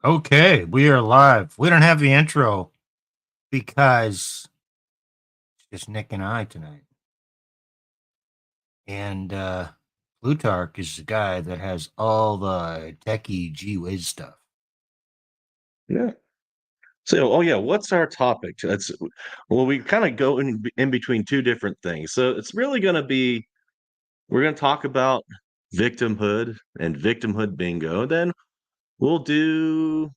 Okay, we are live. We don't have the intro because it's Nick and I tonight. And Plutarch is the guy that has all the techie gee whiz stuff. Yeah. So, oh yeah, what's our topic? Well, we kind of go in between two different things. So it's really going to be we're going to talk about victimhood and victimhood bingo. Then we'll do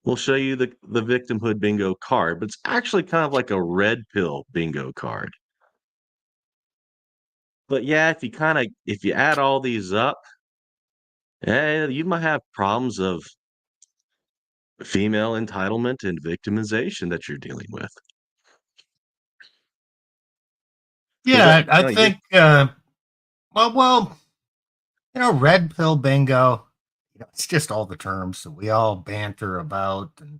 we'll show you the victimhood bingo card, but it's actually kind of like a red pill bingo card. But yeah, if you add all these up, you might have problems of female entitlement and victimization that you're dealing with. Is Yeah, that I kind of your think well, red pill bingo, it's just all the terms that we all banter about. And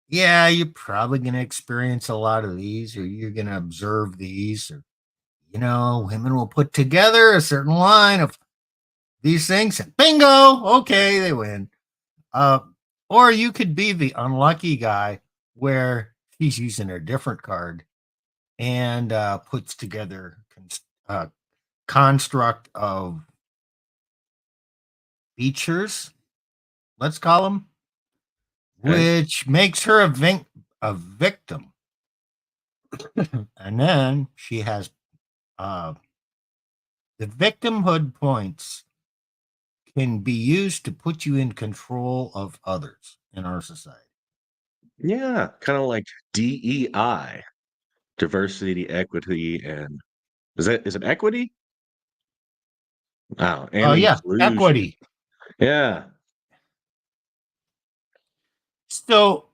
yeah, you're probably going to experience a lot of these, or you're going to observe these, or women will put together a certain line of these things and bingo, okay, they win. Uh, or you could be the unlucky guy where he's using a different card and puts together uh, construct of features, let's call them, okay? which makes her a victim. And then she has uh, the victimhood points can be used to put you in control of others in our society. Yeah, kind of like DEI, diversity, equity, and is it equity? Wow, and Yeah, inclusion. equity. Yeah. So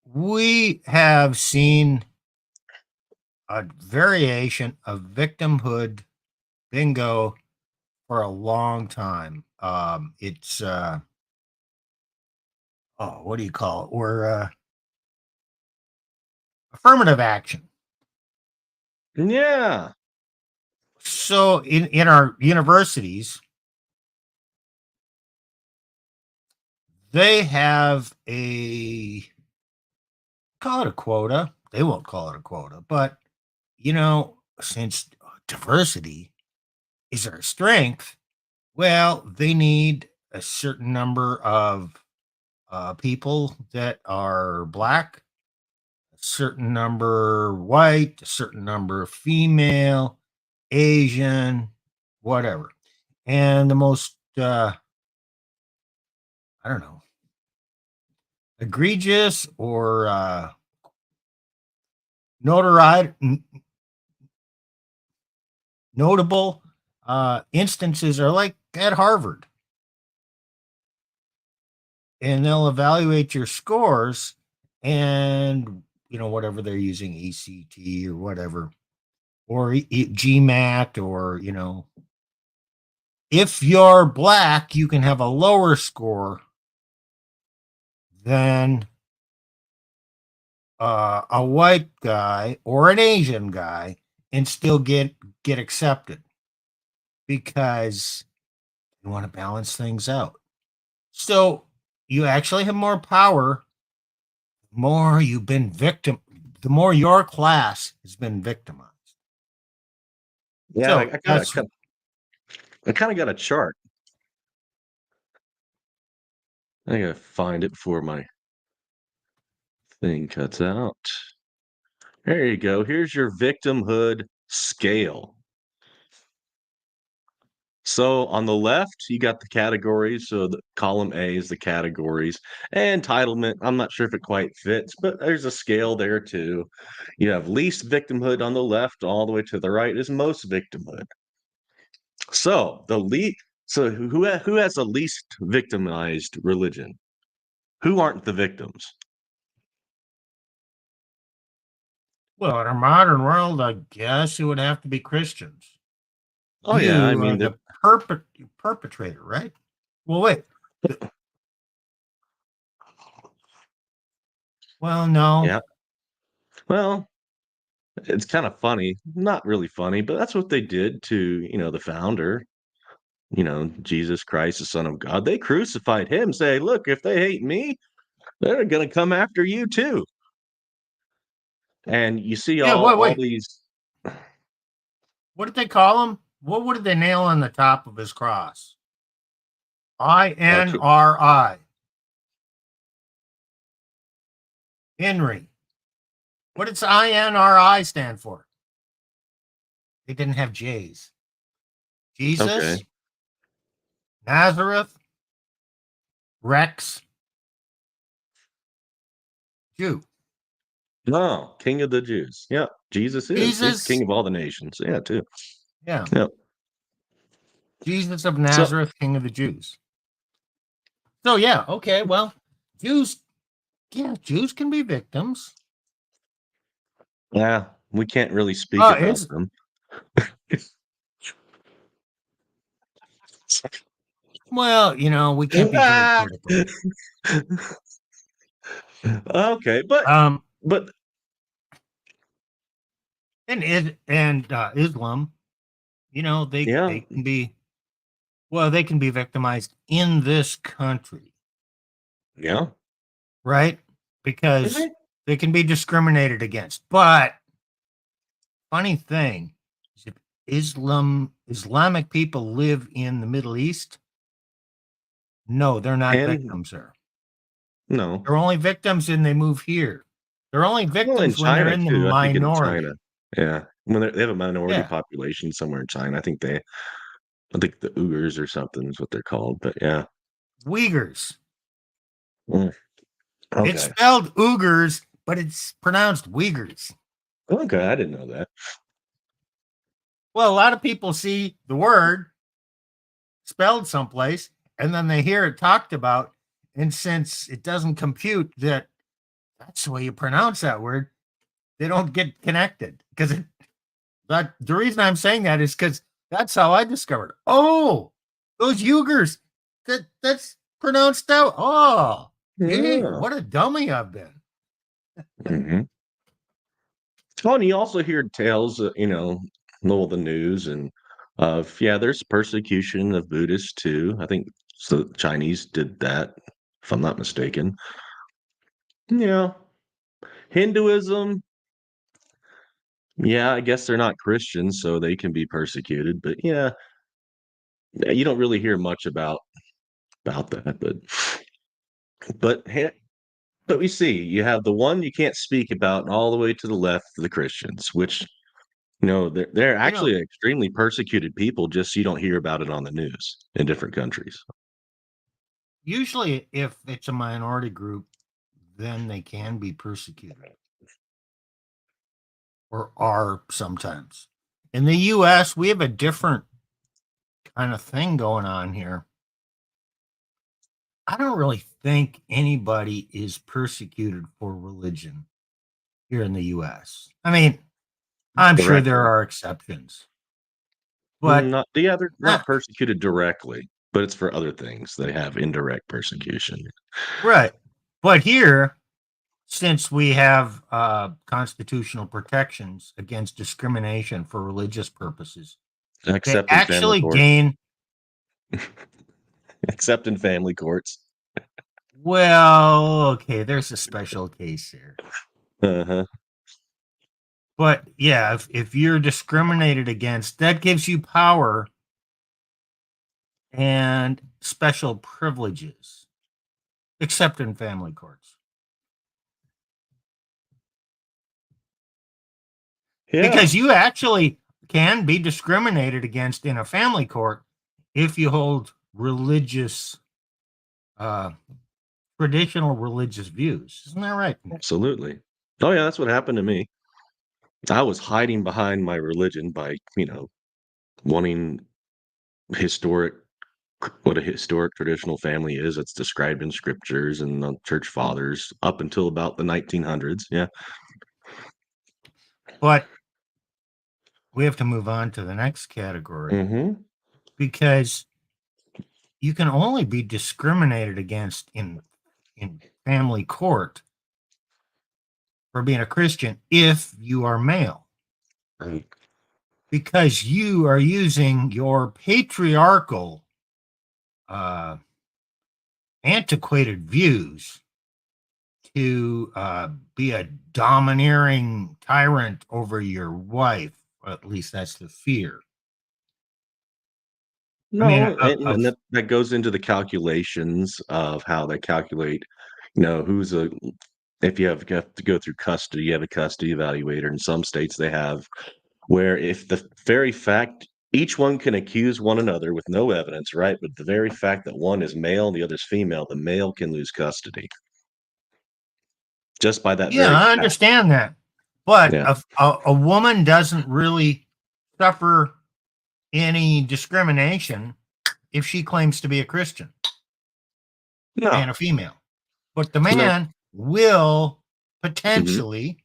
we have seen a variation of victimhood bingo for a long time. It's what do you call it? We're affirmative action. Yeah. So in our universities, they have a call it a quota. They won't call it a quota, but since diversity is our strength, well, they need a certain number of people that are black, a certain number white, a certain number female, Asian, whatever. And the most, I don't know, egregious or notoriety, notable instances are like at Harvard, and they'll evaluate your scores and whatever they're using, ACT or whatever, or GMAT, or if you're black, you can have a lower score than a white guy or an Asian guy and still get accepted because you want to balance things out. So you actually have more power. More you've been victim, the more your class has been victimized. Yeah, So that's I kind of got a chart. I gotta find it before my thing cuts out. There you go. Here's your victimhood scale. So on the left, you got the categories. So the column A is the categories. And entitlement, I'm not sure if it quite fits, but there's a scale there too. You have least victimhood on the left, all the way to the right is most victimhood. So who has the least victimized religion? Who aren't the victims? well, in our modern world, I guess it would have to be Christians. Oh yeah, I You are mean the perpetrator, right? Well, wait. Well, no. yeah. Well, it's kind of funny, not really funny, but that's what they did to, the founder. Jesus Christ, the Son of God. They crucified him, say, look, if they hate me, they're going to come after you too. And you see Yeah, all wait. these. What did they call him? What did they nail on the top of his cross? INRI. Henry. What does INRI stand for? They didn't have J's. Okay. Jesus, Nazareth, Rex, Jew. No, King of the Jews. Yeah, Jesus is. He's Jesus, King of all the nations. Yeah, too. yeah. Yeah. Jesus of So Nazareth, King of the Jews. So yeah, okay, well, Jews, yeah, Jews can be victims. yeah, we can't really speak about It's them. well, we can't be very critical. Okay, but Um, but and Islam, they yeah, can be they can be victimized in this country, yeah. right? Because Mhm. they can be discriminated against. But funny thing is if Islamic people live in the Middle East, no, they're not And victims there. no. They're only victims when they move here. They're only Well, in victims when they're China in the too. I think in China. minority. Yeah. When they have a minority Yeah, population somewhere in China. I think the Uyghurs or something is what they're called. But yeah. Uyghurs. Mm, It's okay. spelled Uyghurs, but it's pronounced Uyghurs. Okay, I didn't know that. Well, a lot of people see the word spelled someplace and then they hear it talked about. And since it doesn't compute that that's the way you pronounce that word, they don't get connected. Because that the reason I'm saying that is because that's how I discovered. Oh, those Uyghurs. That's pronounced out. Oh, gee, Yeah. what a dummy I've been. Mhm. Oh, and you also hear tales, know the news and of there's persecution of Buddhists too. I think so. Chinese did that, if I'm not mistaken. Yeah, Hinduism. Yeah, I guess they're not Christians, so they can be persecuted. But yeah, you don't really hear much about that. But but we see you have the one you can't speak about, and all the way to the left, the Christians, which they're You know, actually extremely persecuted people, just you don't hear about it on the news in different countries. usually if it's a minority group, then they can be persecuted or are sometimes. In the US, we have a different kind of thing going on here. I don't really think anybody is persecuted for religion here in the US. I mean, I'm sure there Directly. are exceptions, but They're uh, not persecuted directly, but it's for other things. They have indirect persecution. right. But here, since we have constitutional protections against discrimination for religious purposes, they Except in family actually courts. gain. Except in family courts. Well, okay, there's a special case here. Uh-huh. But yeah, if you're discriminated against, that gives you power and special privileges, except in family courts. Yeah, Because you actually can be discriminated against in a family court if you hold religious, uh, traditional religious views. Isn't that right? absolutely. Oh yeah, that's what happened to me. I was hiding behind my religion by, wanting historic what a historic traditional family is. It's described in scriptures and the church fathers up until about the 1900s. Yeah. But we have to move on to the next category Hmm. because you can only be discriminated against in family court for being a Christian if you are male, Right. because you are using your patriarchal antiquated views to be a domineering tyrant over your wife. At least that's the fear. I mean, No, and that goes into the calculations of how they calculate, who's a if you have to go through custody, you have a custody evaluator. In some states, they have where if the very fact each one can accuse one another with no evidence, right? But the very fact that one is male and the other is female, the male can lose custody just by that yeah, very I fact. understand that. But Yeah. a woman doesn't really suffer any discrimination if she claims to be a Christian No, and a female. But the no. man will Mhm. potentially,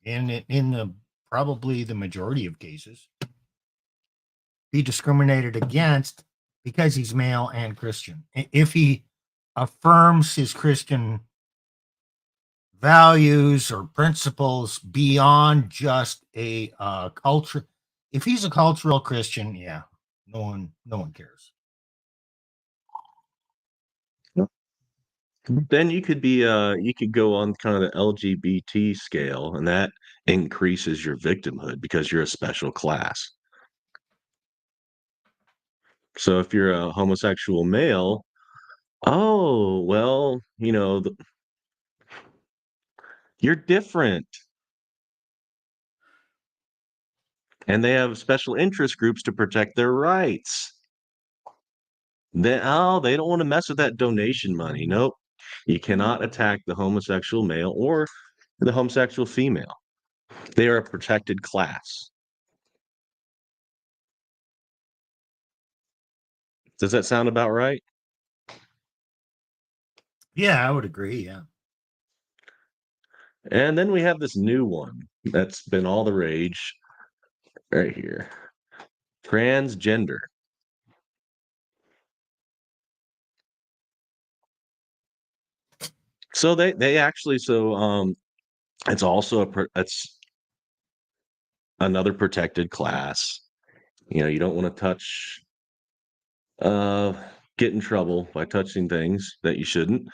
in the probably the majority of cases, be discriminated against because he's male and Christian. If he affirms his Christian values or principles beyond just a culture, if he's a cultural Christian, yeah, no one cares. Then you could go on kind of the LGBT scale, and that increases your victimhood because you're a special class. So if you're a homosexual male, oh, well, you're different. And they have special interest groups to protect their rights. They don't want to mess with that donation money. Nope. You cannot attack the homosexual male or the homosexual female. They are a protected class. Does that sound about right? Yeah, I would agree. Yeah. And then we have this new one that's been all the rage right here. Transgender. So they actually it's also it's another protected class. You don't want to touch uh get in trouble by touching things that you shouldn't.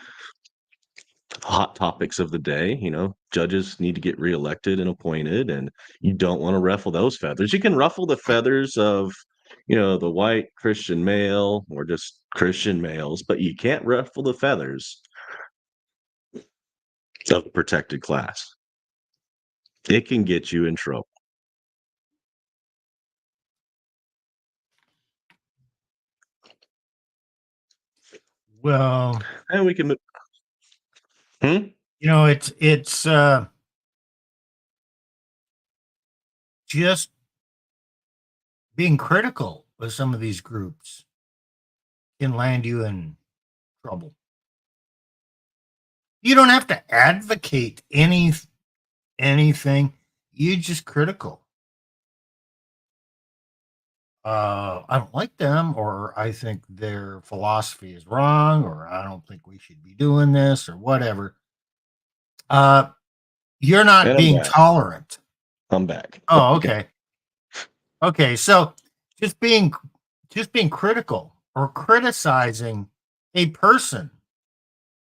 Hot topics of the day, judges need to get reelected and appointed, and you don't want to ruffle those feathers. You can ruffle the feathers of, the white Christian male or just Christian males, but you can't ruffle the feathers of protected class. It can get you in trouble. Well, And we can hmm? it's just being critical of some of these groups can land you in trouble. You don't have to advocate anything. You're just critical. I don't like them, or I think their philosophy is wrong, or I don't think we should be doing this, or whatever. Uh, you're not And I'm being back. tolerant. I'm back. Oh, Okay. okay. Okay, so just being just being critical or criticizing a person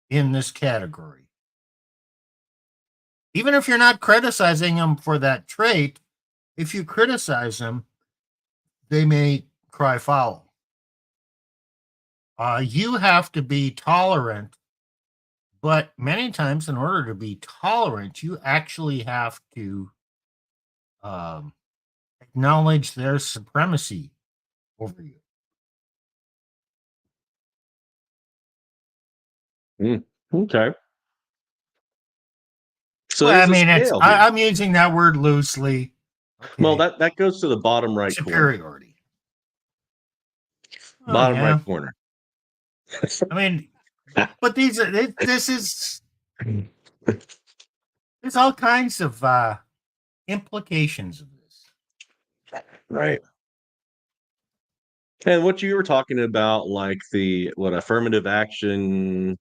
in this category, even if you're not criticizing them for that trait, if you criticize them, they may cry foul. You have to be tolerant, but many times, in order to be tolerant, you actually have to um, acknowledge their supremacy over you. Mm, okay. So Well, I there's a mean, scale here. I'm using that word loosely. Well, Okay, that goes to the bottom right corner. superiority. Oh Bottom right yeah, corner. I mean, but this is there's all kinds of implications of this. Right. And what you were talking about, like the what affirmative action,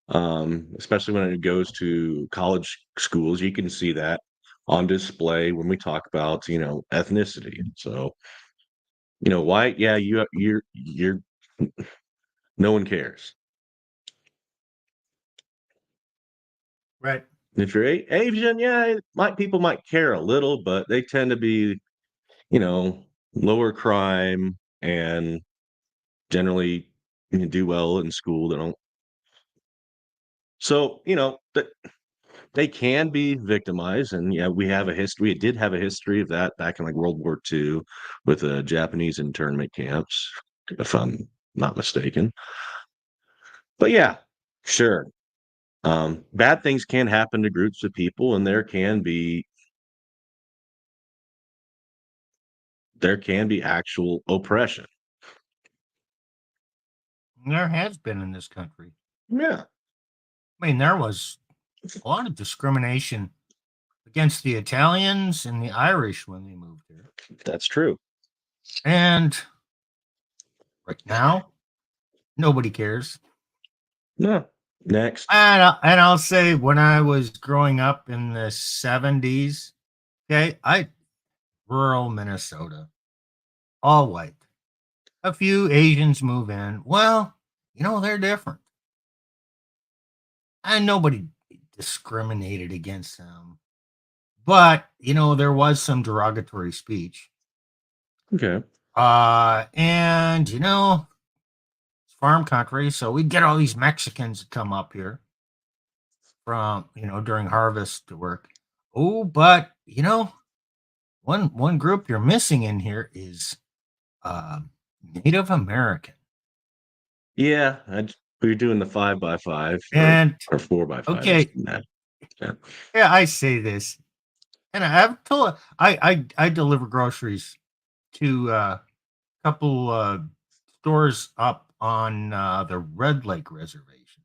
especially when it goes to college schools, you can see that on display when we talk about, ethnicity. So, white, yeah, you're No one cares. Right. If you're Asian, yeah, people might care a little, but they tend to be, lower crime and generally do well in school. They don't. So, that they can be victimized, and yeah, we have a history. We did have a history of that back in like World War II with the Japanese internment camps, if I'm not mistaken. But yeah, sure. Bad things can happen to groups of people, and there can be actual oppression. There has been in this country. Yeah, I mean, there was a lot of discrimination against the Italians and the Irish when they moved here. that's true. And right now, nobody cares. No. Next. And I'll say when I was growing up in the 70s, okay, rural Minnesota, all white. A few Asians move in. Well, they're different. And nobody discriminated against them. But, there was some derogatory speech. Okay. And it's farm country, so we get all these Mexicans that come up here from, during harvest to work. Oh, but one group you're missing in here is uh Native American. Yeah, we're doing the 5x5 And or 4x5. okay, Yeah. yeah, I say this, and I've told I deliver groceries to a couple stores up on the Red Lake Reservation.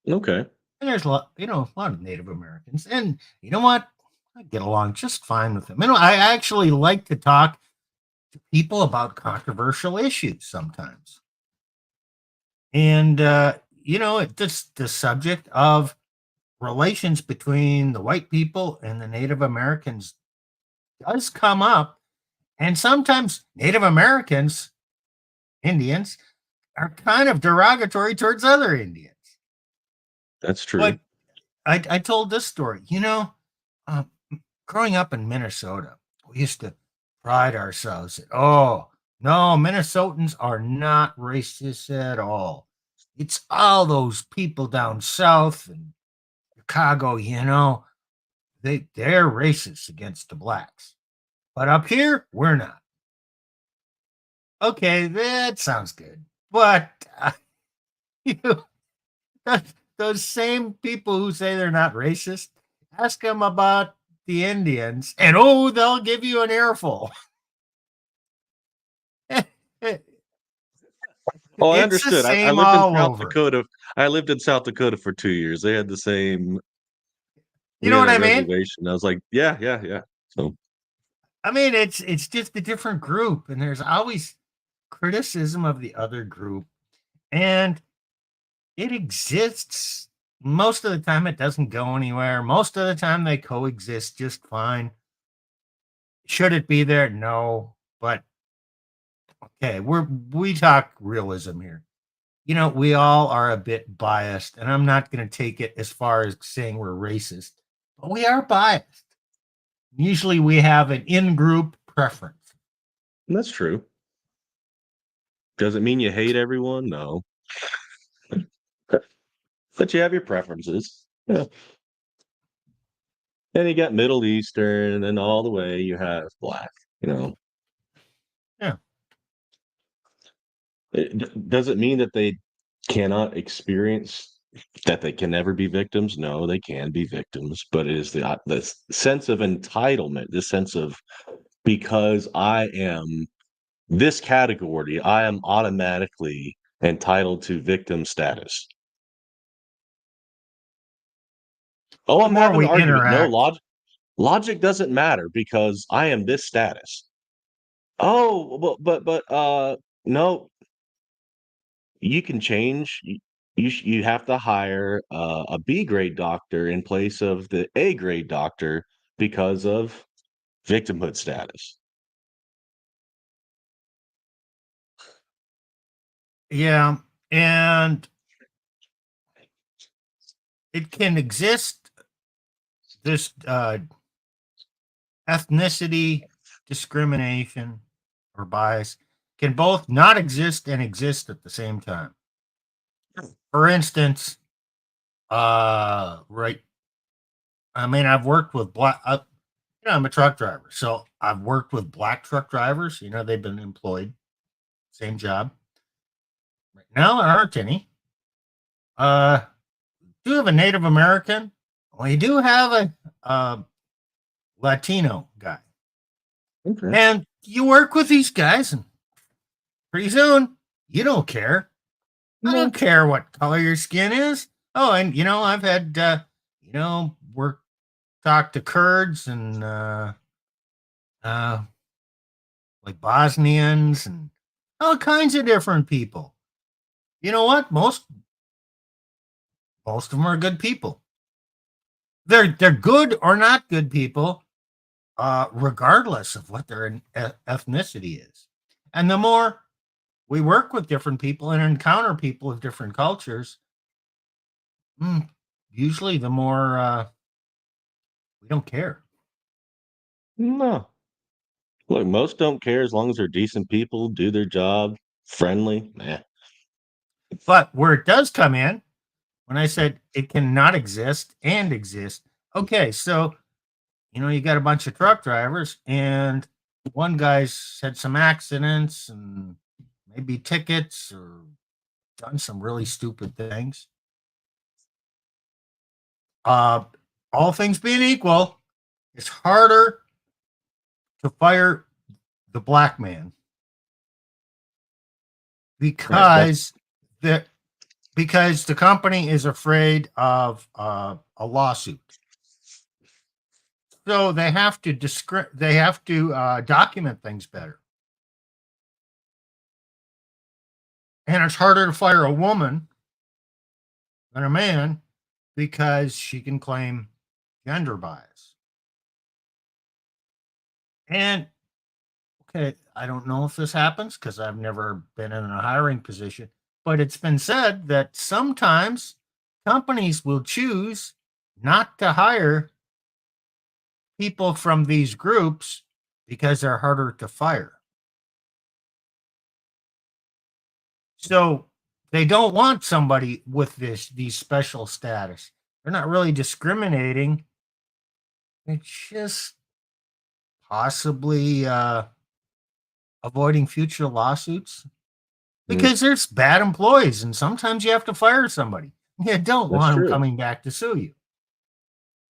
Okay. And there's a lot of Native Americans. And you know what? I get along just fine with them. I actually like to talk to people about controversial issues sometimes. And it's the subject of relations between the white people and the Native Americans does come up. And sometimes Native Americans, Indians, are kind of derogatory towards other Indians. That's But true. I told this story. Uh, growing up in Minnesota, we used to pride ourselves that, oh, no, Minnesotans are not racist at all. It's all those people down south and Chicago, they're racist against the blacks. But up here, we're not. Okay, that sounds good. But you know, those same people who say they're not racist, ask them about the Indians, and oh, they'll give you an earful. Oh, I It's the understood. I same lived in all South over. Dakota. I lived in South Dakota for 2 years. They had the same. You We know had what a I mean? reservation. I was like, yeah, yeah, yeah. So I mean, it's just a different group, and there's always criticism of the other group, and it exists. Most of the time, it doesn't go anywhere. Most of the time, they coexist just fine. Should it be there? No, but okay, we talk realism here. We all are a bit biased, and I'm not going to take it as far as saying we're racist, but we are biased. Usually we have an in-group preference. that's true. Does it mean you hate everyone? No. But you have your preferences. Yeah. And you got Middle Eastern, and all the way you have Black. You know, Yeah. does it mean that they cannot experience that they can never be victims? No, they can be victims, but it is the sense of entitlement, this sense of because I am this category, I am automatically entitled to victim status. Oh, The I'm more having we an argument. No, interact, logic doesn't matter because I am this status. Oh, but no, you can change. You have to hire a B grade doctor in place of the A grade doctor because of victimhood status. yeah. And it can exist, this ethnicity discrimination or bias can both not exist and exist at the same time. For instance, right, I mean, I've worked with black, I'm a truck driver, so I've worked with black truck drivers. They've been employed, same job. Right now, there aren't any. Uh, do you have a Native American? Well, you do have a Latino guy, Okay. and you work with these guys, and pretty soon you don't care. I No. don't care what color your skin is. Oh, and I've had work talk to Kurds and uh, like Bosnians and all kinds of different people. You know what? Most of them are good people. They're good or not good people, regardless of what their ethnicity is. And the more we work with different people and encounter people of different cultures, mm, usually the more we don't care. No. Look, most don't care as long as they're decent people, do their job, friendly. Nah. But where it does come in, when I said it cannot exist and exist, okay, so you got a bunch of truck drivers, and one guy's had some accidents and maybe tickets or done some really stupid things. Uh, all things being equal, it's harder to fire the black man Right. because the because the company is afraid of a lawsuit. So they have to document things better, and it's harder to fire a woman than a man because she can claim gender bias. And okay, I don't know if this happens because I've never been in a hiring position, but it's been said that sometimes companies will choose not to hire people from these groups because they're harder to fire. So they don't want somebody with these special status. They're not really discriminating. It's just possibly avoiding future lawsuits Mm, because there's bad employees, and sometimes you have to fire somebody. You don't that's want them true. coming back to sue you.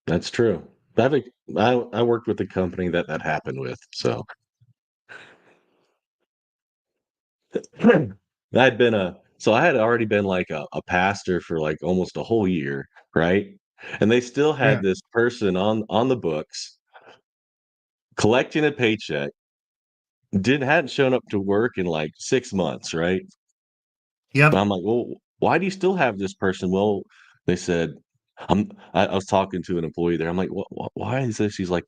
That's true. I've, I worked with a company that happened with. So I had already been like a pastor for like almost a whole year, right? And they still had Yeah. this person on the books collecting a paycheck, didn't hadn't shown up to work in like 6 months, right? Yep. I'm like, well, why do you still have this person? Well, they said, I was talking to an employee there. I'm like, why is this? He's like,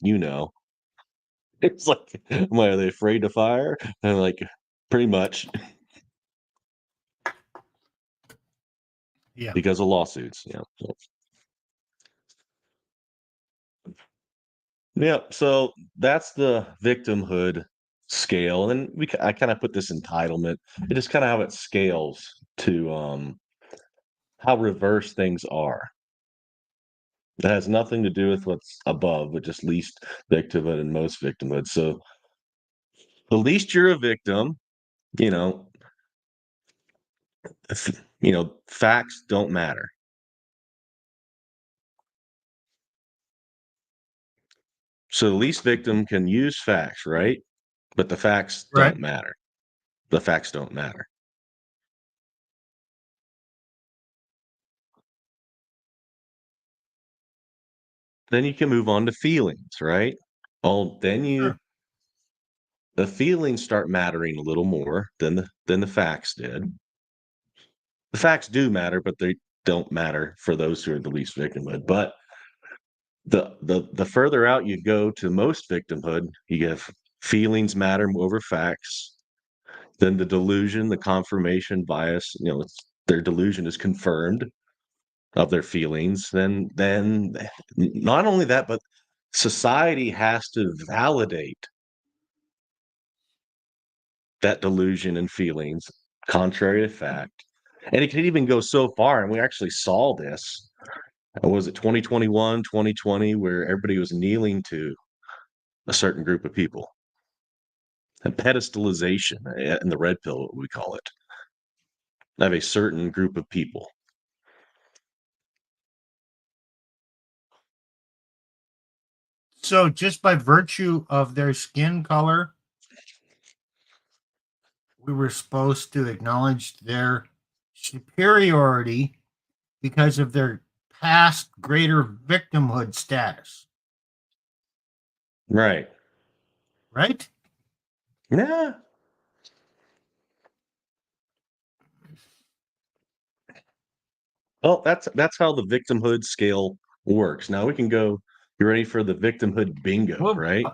it's like, are they afraid to fire? And I'm like, pretty much Yeah. because of lawsuits. Yeah. So, yeah. So that's the victimhood scale. And I kind of put this entitlement. It is kind of how it scales to how reverse things are. It has nothing to do with what's above, but just least victimhood and most victimhood. So the least you're a victim, you know, facts don't matter. So the least victim can use facts, right? But the facts Right. don't matter. The facts don't matter. Then you can move on to feelings, right? Oh, then Sure. the feelings start mattering a little more than the facts did. The facts do matter, but they don't matter for those who are the least victimhood. But the further out you go to most victimhood, you have feelings matter over facts. Then the delusion, the confirmation bias, their delusion is confirmed of their feelings, then not only that, but society has to validate that delusion and feelings contrary to fact. And it can even go so far, and we actually saw this. Was it 2021, 2020, where everybody was kneeling to a certain group of people? A pedestalization in the red pill, we call it, of a certain group of people. So just by virtue of their skin color, we were supposed to acknowledge their superiority because of their past greater victimhood status, Right. right? Yeah. Well, that's how the victimhood scale works. Now we can go. You ready for the victimhood bingo, Well, right?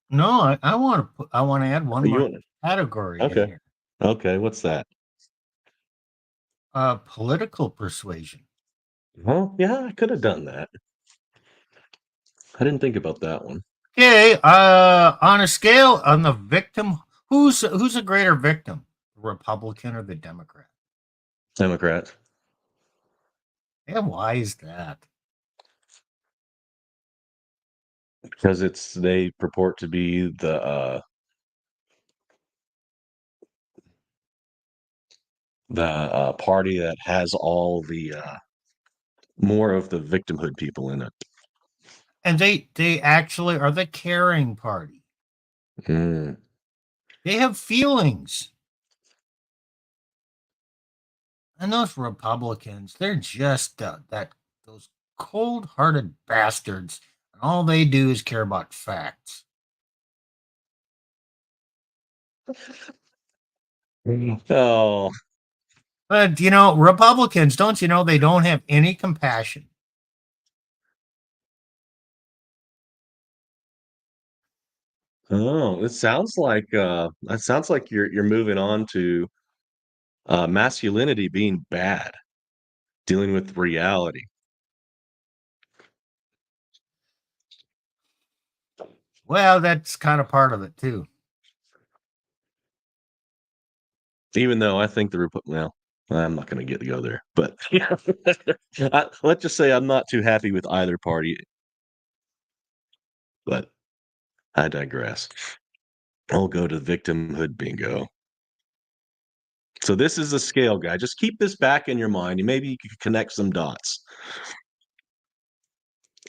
no, I want to add one You more want category in okay. here. Okay, what's that? Political persuasion. Well, yeah, I could have done that. I didn't think about that one. Okay, on a scale on the victim, who's a greater victim, the Republican or the Democrat? Democrats. And why is that? Because they purport to be the party that has all the more of the victimhood people in it. And they actually are the caring party. Mm. They have feelings. And those Republicans, they're just that those cold-hearted bastards. And all they do is care about facts. Oh, But Republicans, don't you know they don't have any compassion? oh, it sounds like you're moving on to masculinity being bad, dealing with reality. Well, that's kind of part of it too. Even though I think well, I'm not going to go there, but yeah, let's just say I'm not too happy with either party. But I digress. I'll go to victimhood bingo. So this is a scale guy. Just keep this back in your mind, and maybe you can connect some dots.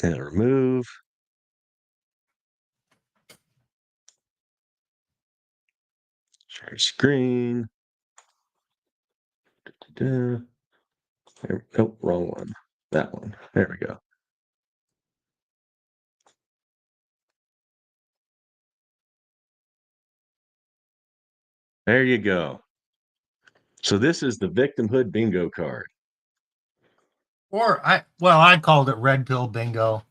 And remove. Share screen. Da-da-da. Oh, wrong one. That one. There we go. There you go. So this is the victimhood bingo card. Or I called it red pill bingo.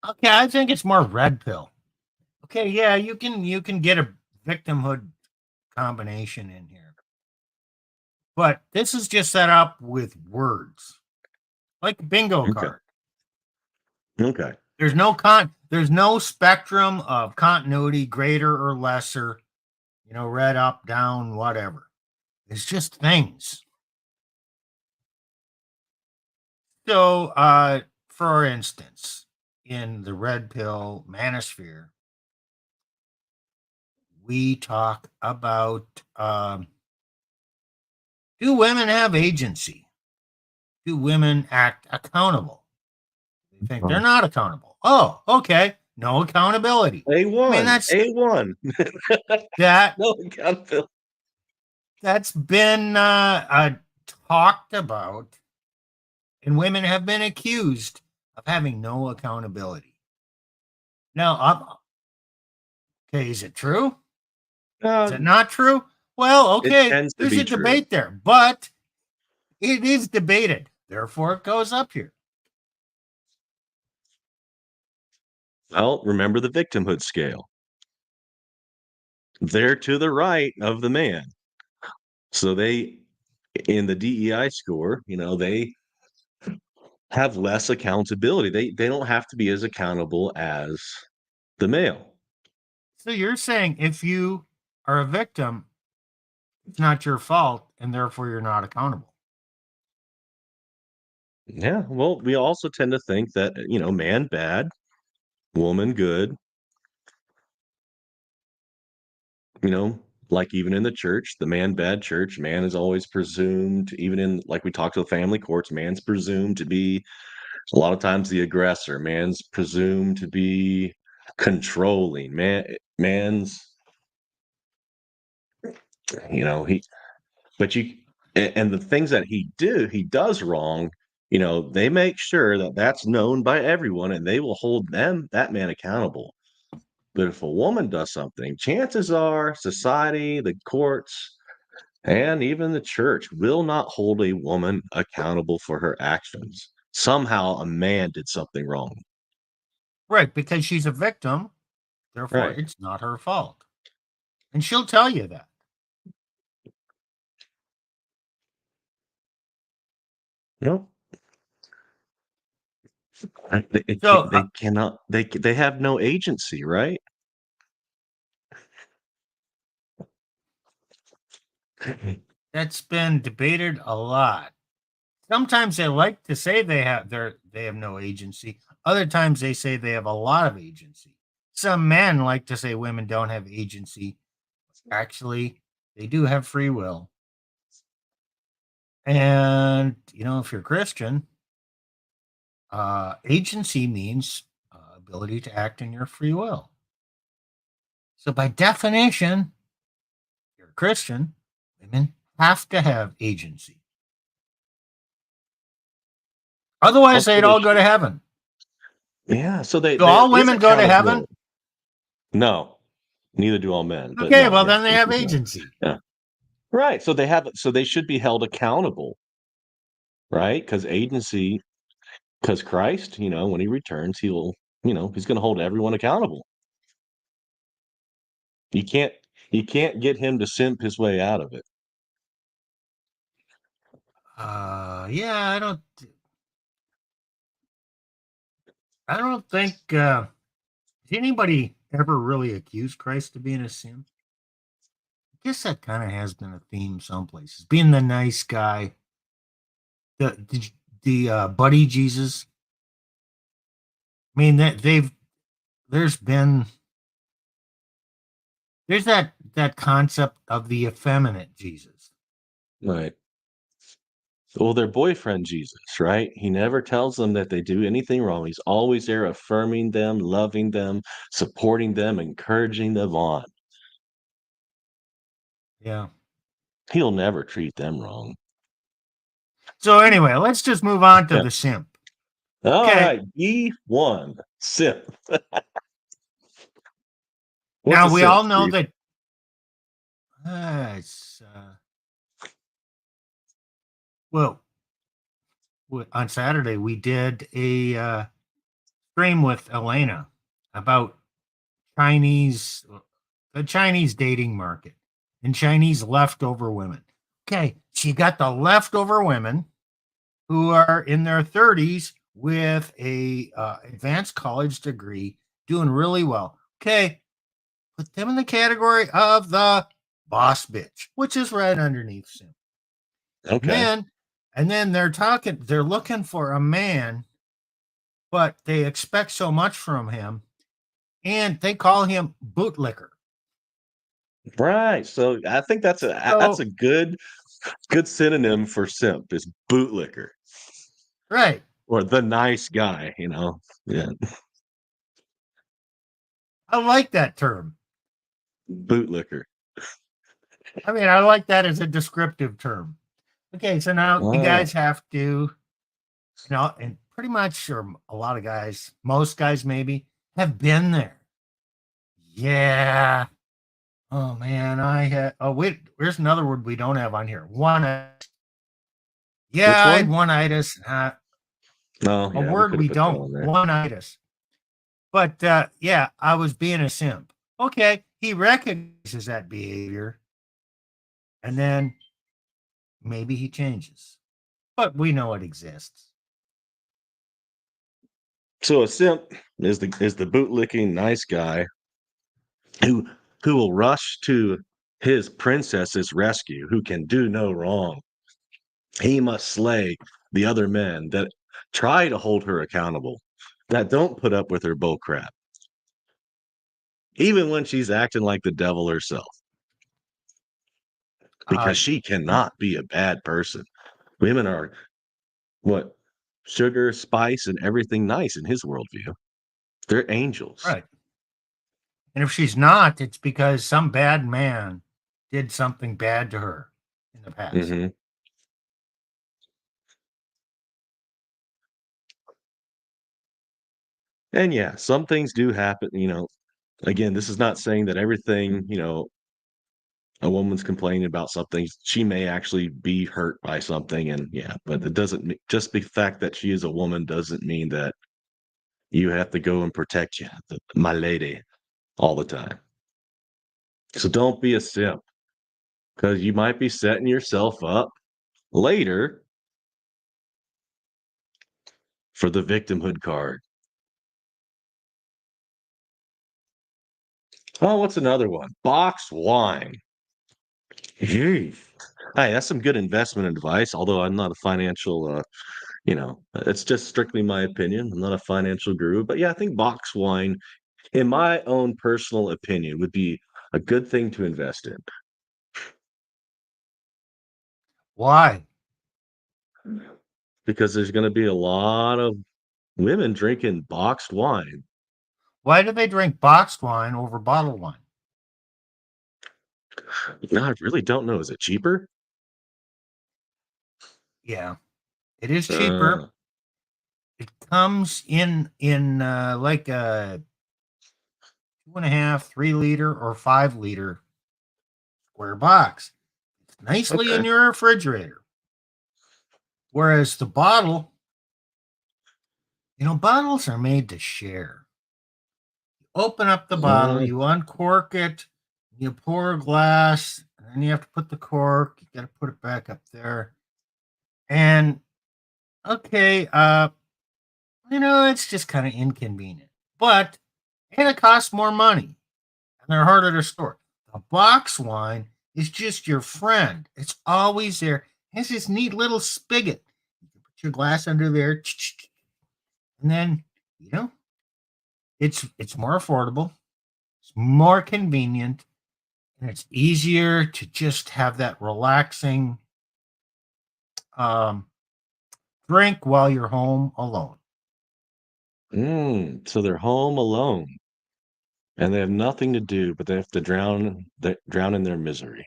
Okay, I think it's more red pill. Okay, yeah, you can get a victimhood combination in here. But this is just set up with words. Like a bingo Okay. card. Okay. There's no spectrum of continuity, greater or lesser, red up, down, whatever. It's just things. So, for instance, in the red pill manosphere, we talk about do women have agency? Do women act accountable? They think they're not accountable. Oh, okay. No accountability. I mean, A1. A1. that No accountability. that's been talked about, and women have been accused of having no accountability. Now, okay, is it true? Is it not true? Well, It okay, tends to there's be a true. debate there, but it is debated. Therefore, it goes up here. Well, remember the victimhood scale. They're to the right of the man. So in the DEI score, they have less accountability. They don't have to be as accountable as the male. So you're saying if you are a victim, it's not your fault, and therefore you're not accountable. Yeah, well, we also tend to think that, man bad, woman good, you know, like even in the church, the man bad church, man is always presumed, even in like we talked to the family courts, man's presumed to be a lot of times the aggressor, man's presumed to be controlling, man's, he but you and the things that he does wrong, they make sure that that's known by everyone and they will hold that man accountable. But if a woman does something, chances are society, the courts, and even the church will not hold a woman accountable for her actions. Somehow a man did something wrong. Right, because she's a victim, therefore Right. it's not her fault. And she'll tell you that. No. They So can't they cannot they have no agency, right? that's been debated a lot. Sometimes they like to say they have no agency. Other times they say they have a lot of agency. Some men like to say women don't have agency. Actually, they do have free will. And if you're Christian, agency means ability to act in your free will. So by definition, if you're a Christian, women have to have agency. Otherwise, Also, they'd they all go to should. heaven. Yeah, so Do there all is women go to heaven? accountability. No, neither do all men, but Okay, no, well yes, then they the have answer is no. agency. Yeah. Right. So they should be held accountable, right? Because Christ, when he returns, he's going to hold everyone accountable. You can't, you can't get him to simp his way out of it. Yeah, I don't think has anybody ever really accused Christ of being a sin. I guess that kind of has been a theme some places, being the nice guy, the buddy Jesus. I mean that there's been there's that concept of the effeminate Jesus. Right. Well, their boyfriend Jesus, right? He never tells them that they do anything wrong. He's always there affirming them, loving them, supporting them, encouraging them on. Yeah. He'll never treat them wrong. So anyway, let's just move on to Yeah. the simp. All Okay. right. E1. Simp. What's Now a we simp, all know Steve? that it's well on Saturday we did a stream with Elena about Chinese the Chinese dating market and Chinese leftover women. Okay, she got the leftover women who are in their 30s with a advanced college degree, doing really well. Okay, put them in the category of the boss bitch, which is right underneath Sim. And Okay. then they're looking for a man, but they expect so much from him, and they call him bootlicker. Right. So I think that's a So good synonym for simp is bootlicker right, or the nice guy. Yeah. I like that term. Bootlicker. I mean, I like that as a descriptive term. Okay, so now you Wow. guys have to, and pretty much, or a lot of guys, most guys maybe, have been there. Yeah. Oh man, I had. Oh wait, there's another word we don't have on here. One. Which Yeah, I had one? one-itis. Oh, A yeah, we word could have we put that don't. on there. One-itis. But yeah, I was being a simp. Okay, he recognizes that behavior, and then maybe he changes. But we know it exists. So a simp is the bootlicking nice guy who who will rush to his princess's rescue, who can do no wrong. He must slay the other men that try to hold her accountable, that don't put up with her bullcrap, even when she's acting like the devil herself, Uh, because she cannot be a bad person. Women are what? Sugar, spice, and everything nice in his worldview. They're angels. right. And if she's not, it's because some bad man did something bad to her in the past. Hmm. And yeah, some things do happen. Again, this is not saying that everything, a woman's complaining about something, she may actually be hurt by something. And yeah, but it doesn't just the fact that she is a woman doesn't mean that you have to go and protect you, my lady, all the time. So don't be a simp because you might be setting yourself up later for the victimhood card. Oh, what's another one? Box wine. Jeez. Hey, that's some good investment advice. Although I'm not a financial, it's just strictly my opinion. I'm not a financial guru, but yeah, I think box wine, in my own personal opinion, would be a good thing to invest in Why? because there's going to be a lot of women drinking boxed wine. Why do they drink boxed wine over bottled wine? No, I really don't know. Is it cheaper? Yeah, it is cheaper. Uh, It comes in like a 2.5, 3 liter, or 5 liter square box. It's nicely in okay. your refrigerator. Whereas the bottle, bottles are made to share. Open up the bottle, Uh, you uncork it, you pour a glass, and then you have to put the cork. You got to put it back up there. And okay, it's just kind of inconvenient. But and it costs more money, and they're harder to store. A box wine is just your friend. It's always there. It has this neat little spigot. You can put your glass under there, and then you know it's more affordable, it's more convenient, and it's easier to just have that relaxing um, drink while you're home alone. so they're home alone and they have nothing to do, but they have to drown in their misery,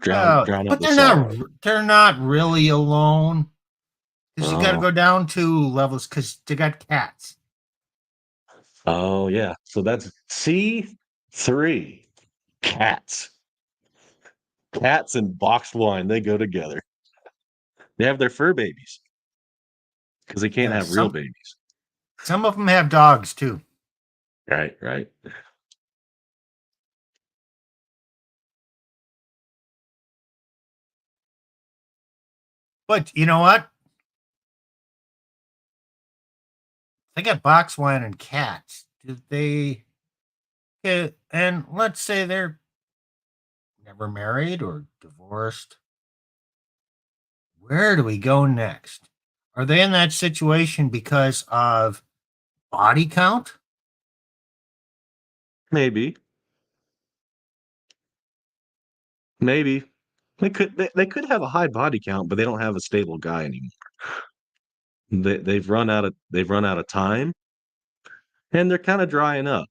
Well, drown out but the sorrow. they're not really alone because you got to Oh, go down 2 levels because they got cats. oh yeah. So that's C3. Cats. Cats and boxed wine, they go together. They have their fur babies because they can't Yeah, have real babies. some of them have dogs too. Right, right. But you know what? They got box wine and cats. Do they? And let's say they're never married or divorced. Where do we go next? Are they in that situation because of body count? Maybe. Maybe. They could have a high body count, but they don't have a stable guy anymore. They've run out of time and they're kind of drying up.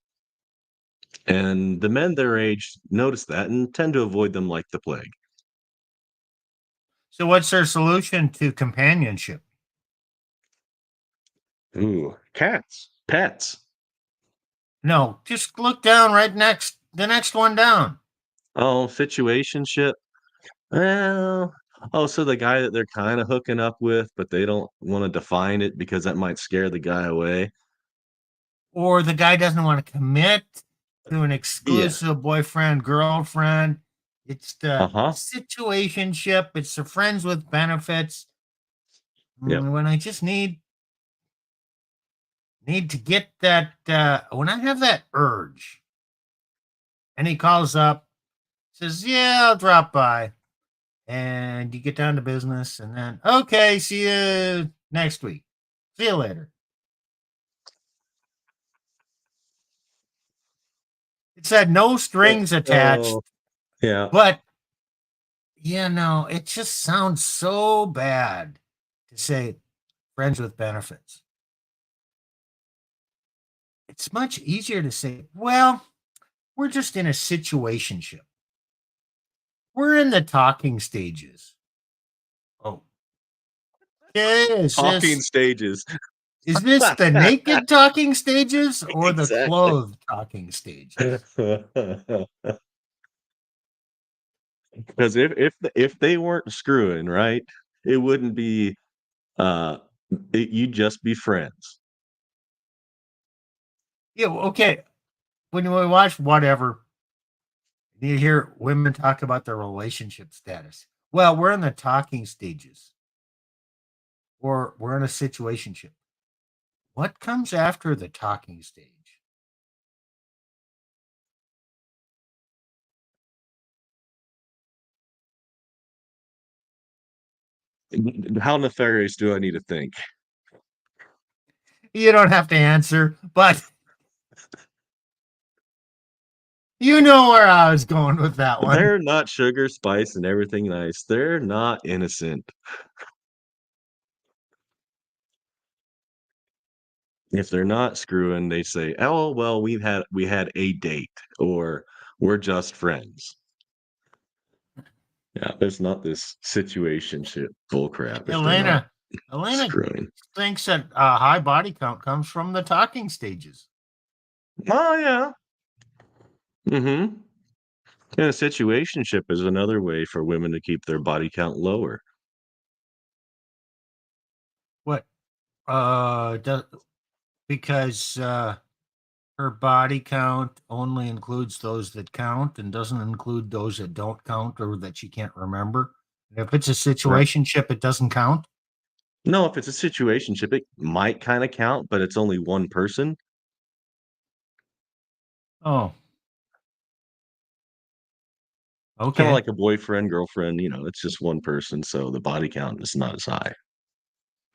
And the men their age notice that and tend to avoid them like the plague. So, what's their solution to companionship? Ooh, cats, pets. No, just look down right next, the next one down. Oh, situationship. Well, oh, so the guy that they're kind of hooking up with, but they don't want to define it because that might scare the guy away. Or the guy doesn't want to commit to an Yeah. exclusive boyfriend, girlfriend. It's the Uh-huh. situationship. It's the friends with benefits. Yep. When I just need to get that when I have that urge, and he calls up, says, "Yeah, I'll drop by," and you get down to business, and then okay, see you next week. See you later. It said no strings attached, Oh, yeah. but it just sounds so bad to say friends with benefits. It's much easier to say, well, we're just in a situationship. We're in the talking stages. Oh, okay. Talking stages. Is this the naked talking stages or the Exactly. clothed talking stages? Because if they weren't screwing, right, it wouldn't be uh you'd just be friends. Yeah, okay. When we watch whatever, you hear women talk about their relationship status. Well, we're in the talking stages, or we're in a situationship. What comes after the talking stage? How nefarious do I need to think? You don't have to answer, but you know where I was going with that one. They're not sugar, spice, and everything nice. They're not innocent. If they're not screwing, they say, "Oh, well, we had a date," or "We're just friends." Yeah, there's not this situationship bullcrap if they're not Elena screwing. thinks that high body count comes from the talking stages. Oh, yeah. Mhm. And a situationship is another way for women to keep their body count lower. What? Does, because her body count only includes those that count and doesn't include those that don't count or that she can't remember. And if it's a Right. situationship, it doesn't count. No, if it's a situationship, it might kinda count, but it's only one person. Oh, Kinda okay. like a boyfriend, girlfriend, it's just one person, so the body count is not as high.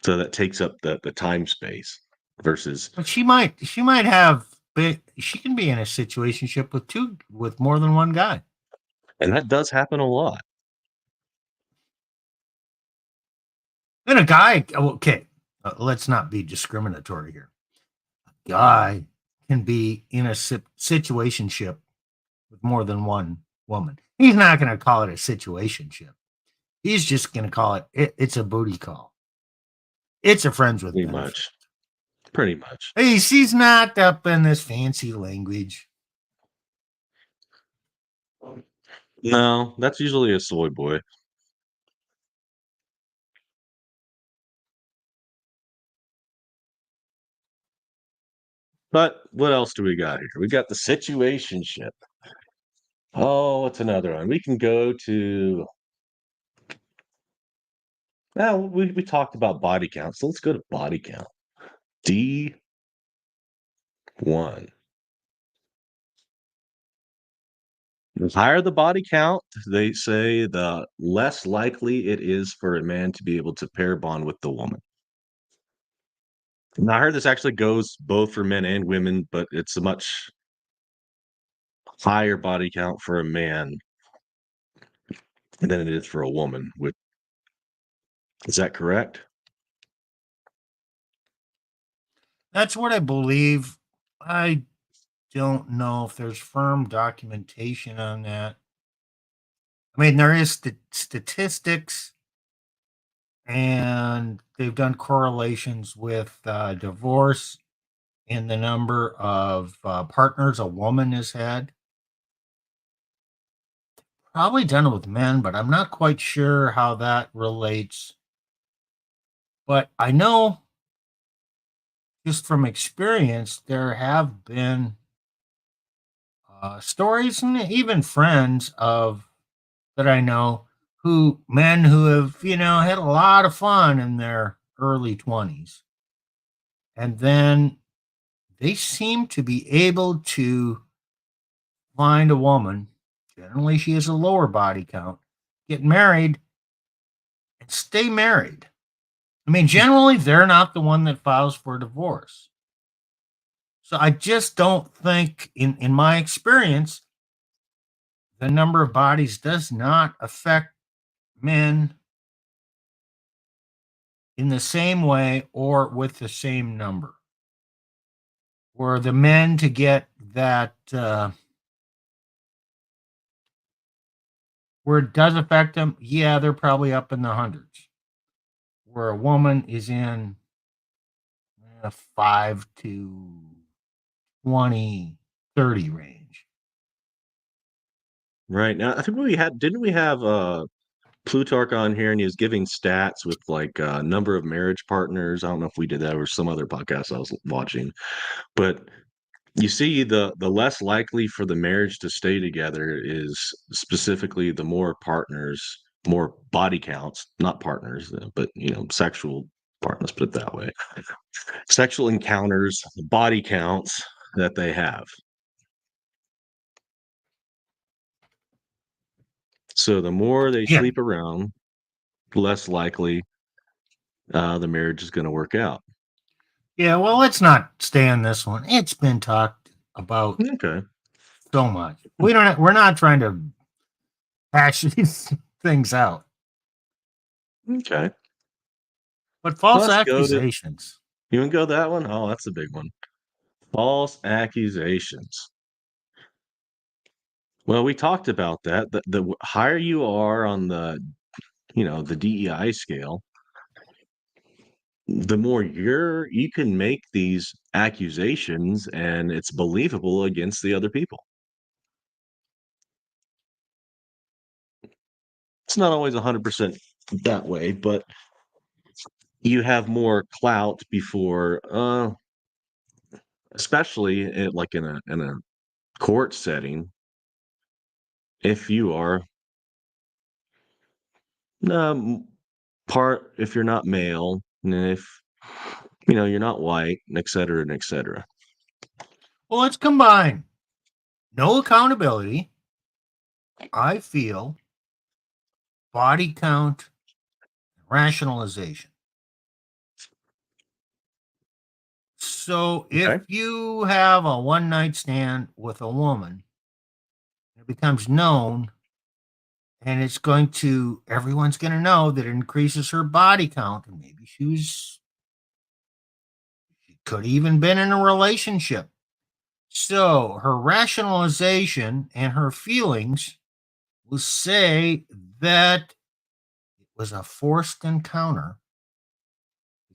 So that takes up the time space versus But she might have she can be in a situationship with more than one guy. and that does happen a lot. Then a guy, okay, let's not be discriminatory here. A guy can be in a situationship with more than one woman. He's not going to call it a situationship. He's just going to call it's a booty call. It's a friends with Pretty benefit. much. Pretty much. She's not up in this fancy language. No, that's usually a soy boy. But what else do we got here? We got the situationship. Oh, what's another one? We can go to well, we talked about body count, so let's go to body count. D1. The higher the body count, they say the less likely it is for a man to be able to pair bond with the woman. Now, I heard this actually goes both for men and women, but it's a much higher body count for a man than it is for a woman. Is that correct? That's what I believe. I don't know if there's firm documentation on that. I mean, there is statistics, and they've done correlations with divorce and the number of partners a woman has had. Probably done it with men, but I'm not quite sure how that relates. But I know just from experience, there have been stories and even friends of that I know who men who have, had a lot of fun in their early 20s. And then they seem to be able to find a woman, generally she has a lower body count, get married and stay married. I mean, generally they're not the one that files for divorce. So I just don't think in my experience the number of bodies does not affect men in the same way or with the same number. Were the men to get that, where it does affect them, yeah, they're probably up in the hundreds. Where a woman is in 5 to 20, 30 range. Right. Now, I think didn't we have Plutarch on here and he was giving stats with like number of marriage partners. I don't know if we did that or some other podcast I was watching, but you see the less likely for the marriage to stay together is specifically the more partners, more body counts, not partners, but sexual partners, put it that way. Sexual encounters, body counts that they have. So the more they Yeah. sleep around, less likely the marriage is going to work out. Yeah, well, let's not stay on this one. It's been talked about Okay. so much. We're not trying to hash these things out. Okay. But false Let's go to accusations. you want to go that one? Oh, that's a big one. False accusations. Well, we talked about that. The higher you are on the DEI scale, the more you can make these accusations and it's believable against the other people. It's not always 100% that way, but you have more clout before especially like in a court setting if you are um, if you're not male, and if you're not white, and et cetera, and et cetera. Well, let's combine no accountability, I feel, body count, rationalization. So if Okay. you have a one night stand with a woman, it becomes known, and everyone's going to know that it increases her body count. And maybe she could even been in a relationship. So her rationalization and her feelings will say that it was a forced encounter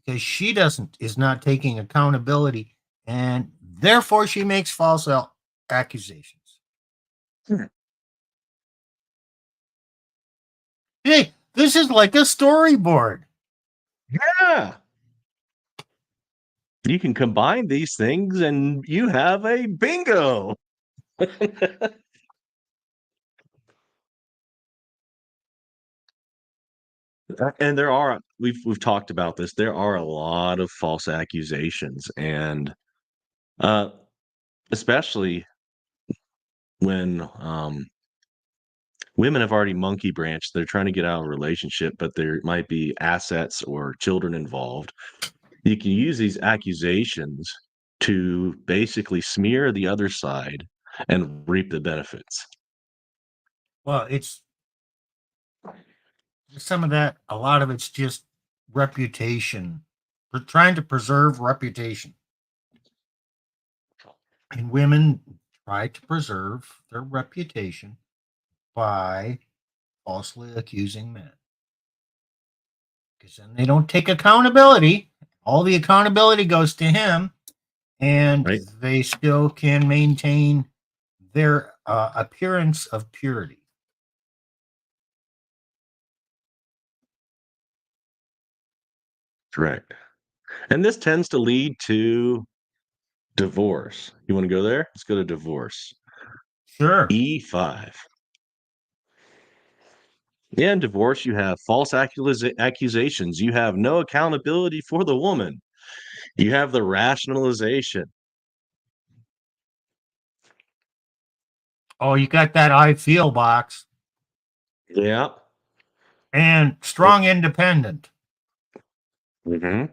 because is not taking accountability, and therefore she makes false accusations. Hmm. Hey, this is like a storyboard. Yeah. You can combine these things and you have a bingo. And we've talked about this. There are a lot of false accusations, and uh, especially when women have already monkey branched. They're trying to get out of a relationship, but there might be assets or children involved. You can use these accusations to basically smear the other side and reap the benefits. Well, it's some of that, a lot of it's just reputation. We're trying to preserve reputation. And women try to preserve their reputation by falsely accusing men. Because then they don't take accountability. All the accountability goes to him, and Right? they still can maintain their appearance of purity. Correct. And this tends to lead to divorce. You want to go there? Let's go to divorce. Sure. E5. Yeah, in divorce, you have false accusations. You have no accountability for the woman. You have the rationalization. Oh, you got that I feel box Yeah. and strong independent. Hmm.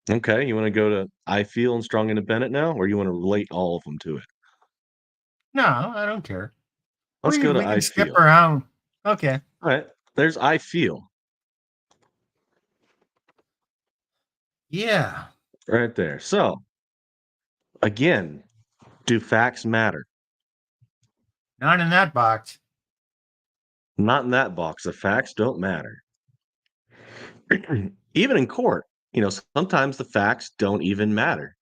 Okay, you want to go to I feel and strong independent now, or you want to relate all of them to it? No, I don't care. Let's go to We can I skip feel. around. Okay. All right, there's I feel Yeah. right there. So, again, do facts matter? Not in that box. Not in that box. The facts don't matter. Even in court, sometimes the facts don't even matter.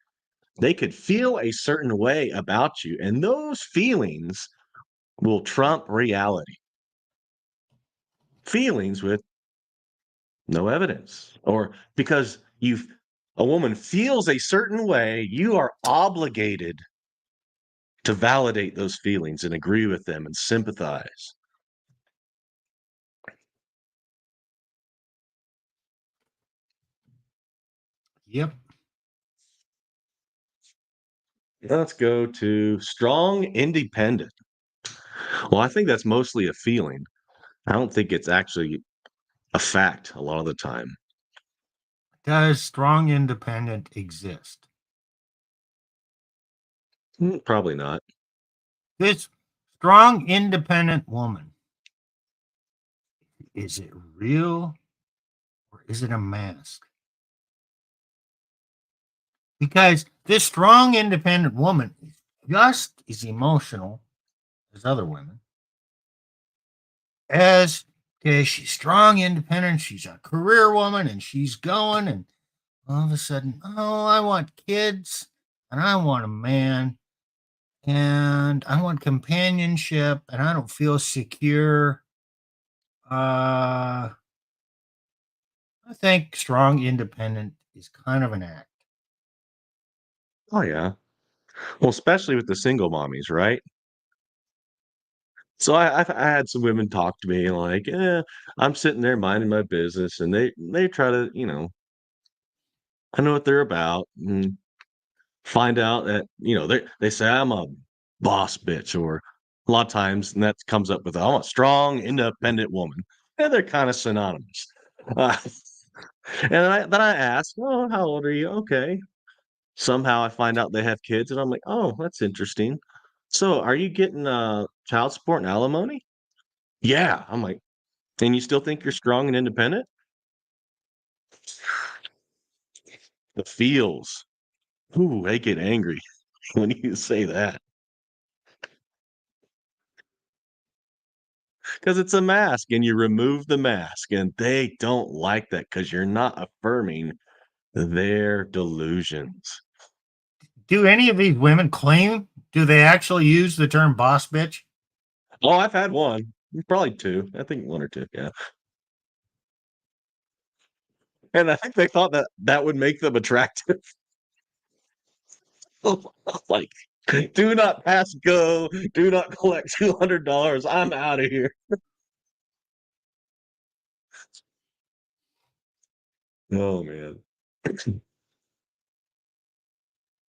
They could feel a certain way about you, and those feelings will trump reality. Feelings with no evidence, or because a woman feels a certain way, you are obligated to validate those feelings and agree with them and sympathize. Yep. Let's go to strong independent. Well, I think that's mostly a feeling. I don't think it's actually a fact a lot of the time. Does strong independent exist? Probably not. This strong independent woman, is it real or is it a mask? Because this strong independent woman is just as emotional as other women. As okay, she's strong, independent, she's a career woman and she's going, and all of a sudden, oh, I want kids and I want a man and I want companionship and I don't feel secure. Uh, I think strong, independent is kind of an act. Oh, yeah. Well, especially with the single mommies, right? So I had some women talk to me like, I'm sitting there minding my business, and they try to, I know what they're about, and find out that they say I'm a boss bitch, or a lot of times, and that comes up with I'm a strong, independent woman, and they're kind of synonymous. Uh, and then I ask, oh, how old are you? Okay. Somehow I find out they have kids, and I'm like, oh, that's interesting. So, are you getting child support and alimony? Yeah. I'm like, and you still think you're strong and independent? The feels. Ooh, they get angry when you say that because it's a mask and you remove the mask, and they don't like that because you're not affirming their delusions. Do any of these women claim? Do they actually use the term boss bitch? Oh, I've had one, probably two. I think one or two. Yeah. And I think they thought that that would make them attractive. Like, do not pass go. Do not collect $200. I'm out of here. Oh man.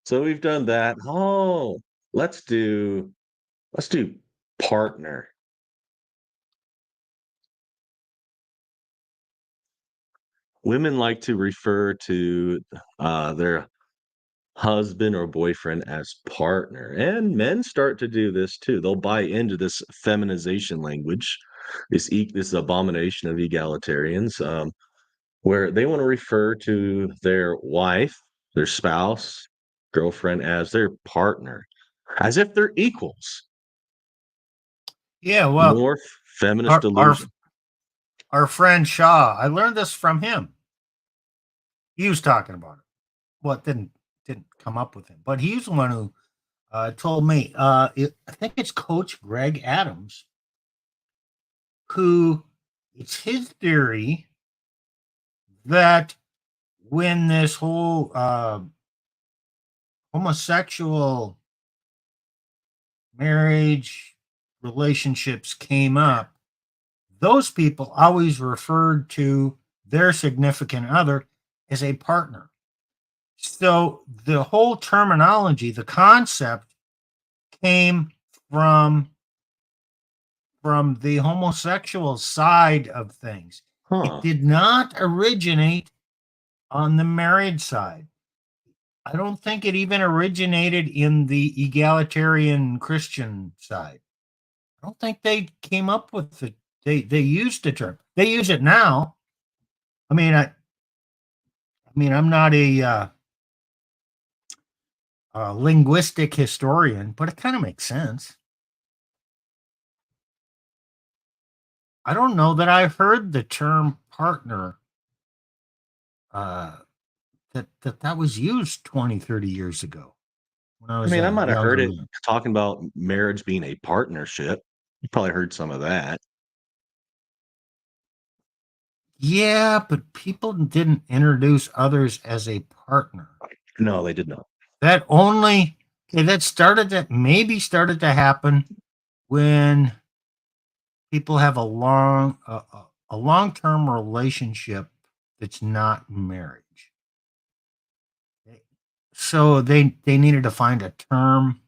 So we've done that. Oh, let's do let's do partner. Women like to refer to their husband or boyfriend as partner, and men start to do this too. They'll buy into this feminization language, this abomination of egalitarians, where they want to refer to their wife, their spouse, girlfriend as their partner, as if they're equals. Yeah, well, More feminist our our delusion. our friend Shaw, I learned this from him. He was talking about it. Well, it didn't come up with him, but he's the one who told me. I think it's Coach Greg Adams who it's his theory that when this whole homosexual marriage relationships came up, those people always referred to their significant other as a partner. So the whole terminology, the concept came from from the homosexual side of things. It Huh. did not originate on the married side. I don't think it even originated in the egalitarian Christian side. I don't think they came up with it. They used the term. They use it now. I mean, I mean, I'm not a linguistic historian, but it kind of makes sense. I don't know that I've heard the term partner uh, that was used 20, 30 years ago when I I was mean, I a might have heard younger it man. talking about marriage being a partnership. You probably heard some of that. Yeah, but people didn't introduce others as a partner. No, they did not. That only okay, that started to maybe started to happen when people have a long-term relationship that's not marriage. So they needed to find a term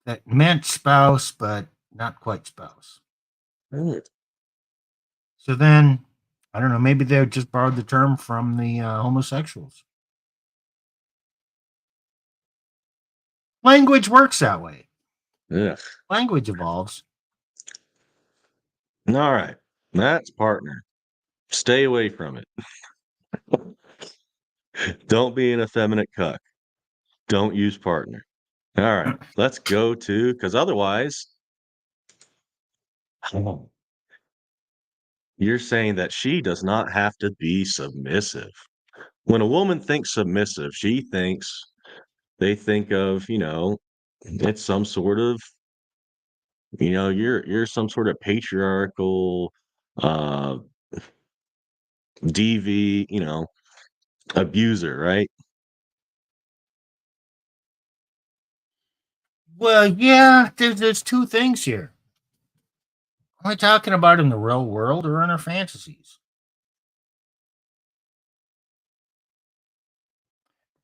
that meant spouse but not quite spouse. Mm. So then I don't know, maybe they just borrowed the term from the homosexuals. Language works that way. Ugh. Language evolves. All right. That's partner. Stay away from it. Don't be an effeminate cuck. Don't use partner. All right. Let's go to, because otherwise, you're saying that she does not have to be submissive. When a woman thinks submissive, she thinks they think of, it's some sort of, you're some sort of patriarchal uh DV, abuser, right? Well, yeah, there's two things here. Am I talking about in the real world or in our fantasies?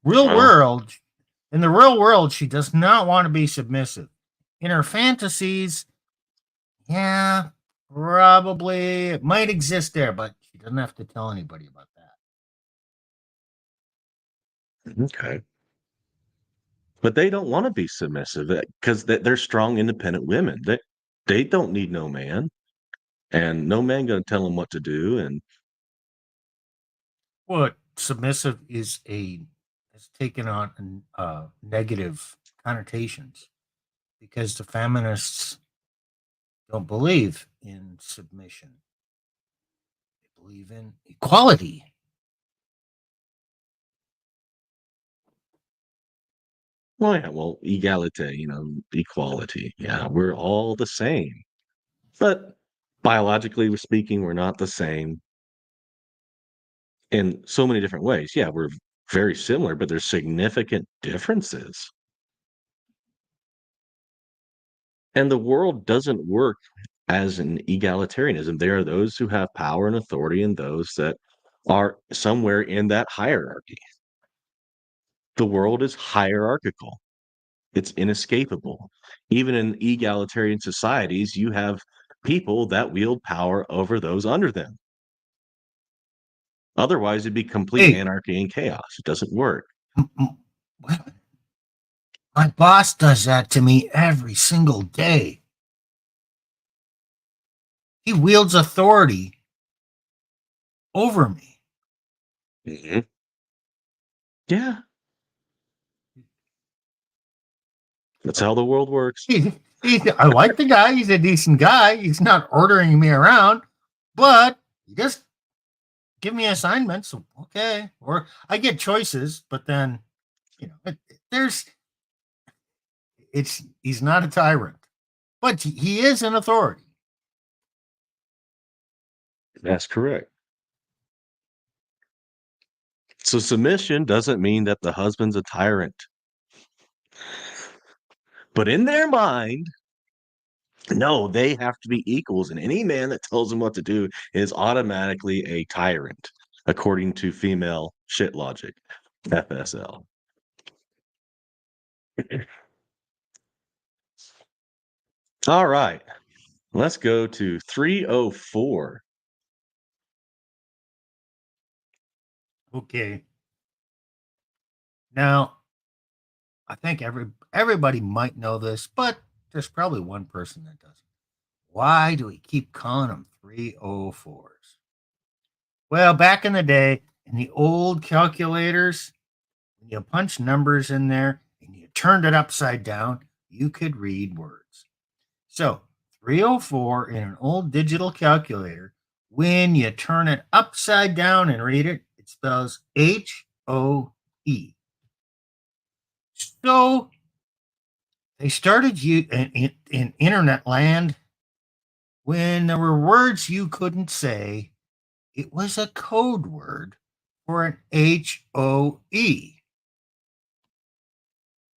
Real Well, world, in the real world, she does not want to be submissive. In her fantasies, yeah, probably it might exist there, but she doesn't have to tell anybody about that. okay. But they don't want to be submissive because they're strong, independent women. They don't need no man, and no man gonna tell them what to do. And What submissive is a has taken on negative connotations because the feminists don't believe in submission. They believe in equality. well, yeah, well, equality, equality. Yeah, we're all the same, but biologically speaking, we're not the same in so many different ways. Yeah, we're very similar, but there's significant differences. And the world doesn't work as an egalitarianism. There are those who have power and authority and those that are somewhere in that hierarchy. The world is hierarchical. It's inescapable. Even in egalitarian societies, you have people that wield power over those under them. Otherwise, it'd be complete Hey, anarchy and chaos. It doesn't work. my boss does that to me every single day. He wields authority over me. Mhm. Yeah, that's how the world works. I like the guy. He's a decent guy. He's not ordering me around, but he just give me assignments. Okay. Or I get choices, but then, there's, he's not a tyrant, but he is an authority. That's correct. So submission doesn't mean that the husband's a tyrant. But in their mind, No, they have to be equals, and any man that tells them what to do is automatically a tyrant, according to female shit logic, FSL. All right, let's go to 304. Okay. Now, I think everybody might know this, but there's probably one person that doesn't. Why do we keep calling them 304s? Well, back in the day, in the old calculators, when you punch numbers in there and you turned it upside down, you could read words. So 304 in an old digital calculator, when you turn it upside down and read it, it spells HOE. So they started in internet land when there were words you couldn't say. It was a code word for an HOE.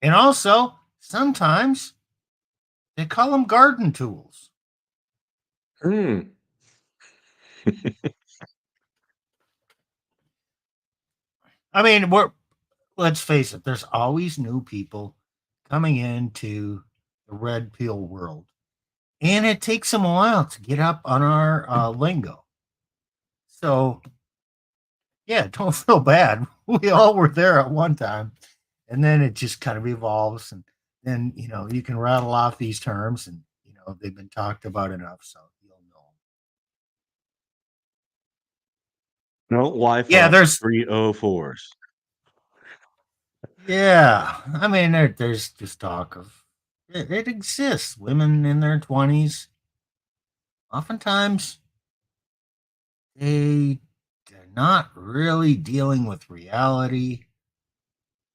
And also, sometimes they call them garden tools. Hmm. I mean, let's face it, there's always new people coming into the red pill world. And it takes them a while to get up on our lingo. So, yeah, don't feel bad. We all were there at one time. And then it just kind of evolves. And then, you can rattle off these terms and, they've been talked about enough. So you'll know. No Yeah, Wi-Fi, there's 304s. Yeah, I mean, there's just talk of it exists. Women in their 20s, oftentimes they're not really dealing with reality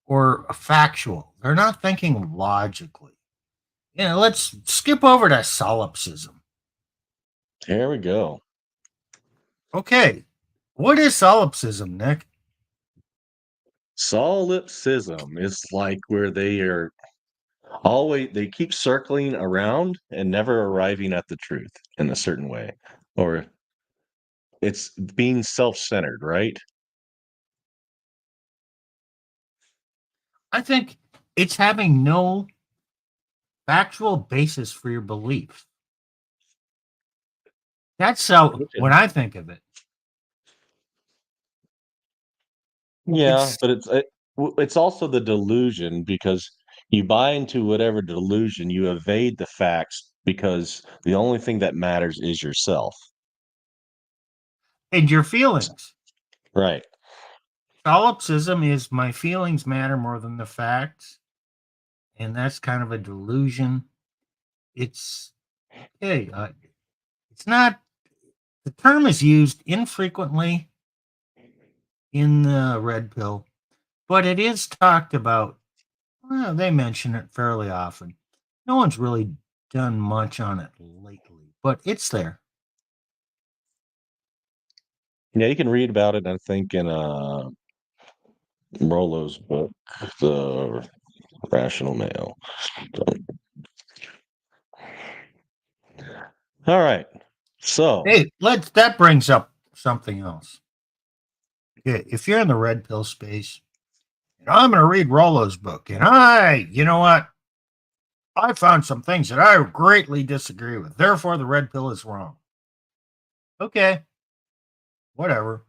or factual. They're not thinking logically. Let's skip over to solipsism. There we go. Okay, what is solipsism, Nick? Solipsism is like where they keep circling around and never arriving at the truth in a certain way. Or it's being self-centered, right? I think it's having no factual basis for your belief. That's how Which when I think of it. Yeah, It's but it's also the delusion because you buy into whatever delusion, you evade the facts because the only thing that matters is yourself. and your feelings. Right. Solipsism is my feelings matter more than the facts, and that's kind of a delusion. It's okay. It's not. The term is used infrequently in the red pill, but it is talked about. Well, they mention it fairly often. No one's really done much on it lately, but it's there. Yeah, you can read about it, I think, in Rollo's book, The Rational Male. So, all right. So, Hey, that brings up something else. Okay, if you're in the red pill space, and I'm going to read Rollo's book, and you know what? I found some things that I greatly disagree with. Therefore, the red pill is wrong. Okay, whatever.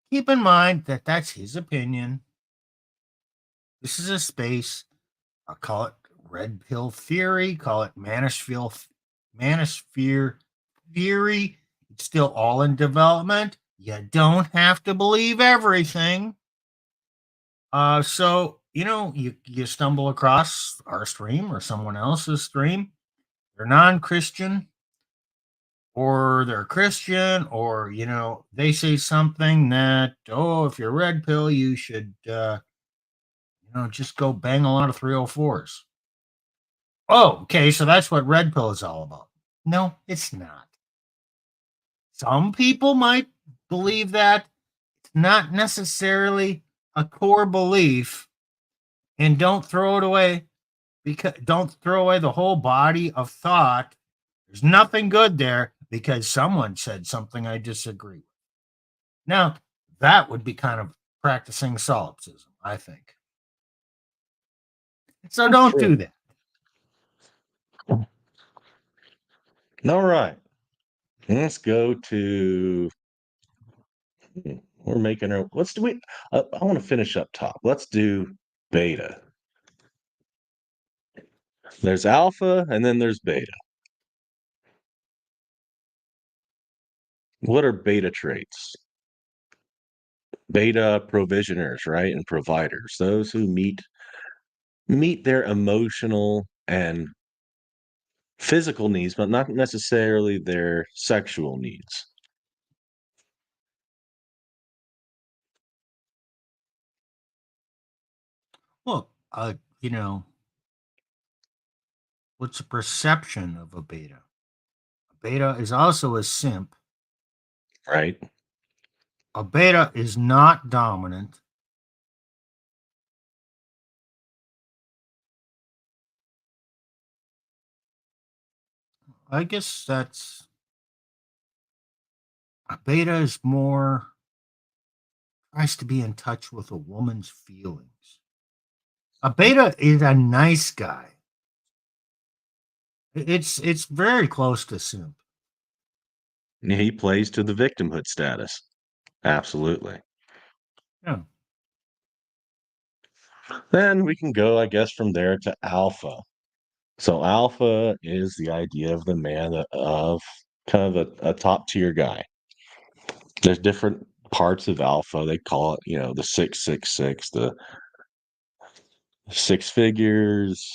Keep in mind that that's his opinion. This is a space. I'll call it red pill theory, call it manosphere theory. It's still all in development. You don't have to believe everything. So you stumble across our stream or someone else's stream. They're non-Christian, or they're Christian, or they say something that, oh, if you're red pill, you should just go bang a lot of 304s. Oh, okay, so that's what red pill is all about. No, it's not. Some people might believe that. It's not necessarily a core belief, and don't throw it away. because don't throw away the whole body of thought. There's nothing good there because someone said something I disagree with. Now, that would be kind of practicing solipsism, I think. So don't True. do that. All right. Let's go to we're making our let's do it. I want to finish up top. Let's do beta. There's alpha and then there's beta. What are beta traits? Beta provisioners, right? And providers. Those who meet their emotional and physical needs, but not necessarily their sexual needs. Well, you know, what's the perception of a beta? A beta is also a simp. Right? A beta is not dominant. I guess that's a beta is more tries to be in touch with a woman's feelings. A beta is a nice guy. It's very close to simp. He plays to the victimhood status. Absolutely. Yeah. Then we can go, I guess, from there to alpha. So alpha is the idea of the man of kind of a top tier guy. There's different parts of alpha. They call it, the 666, the six figures,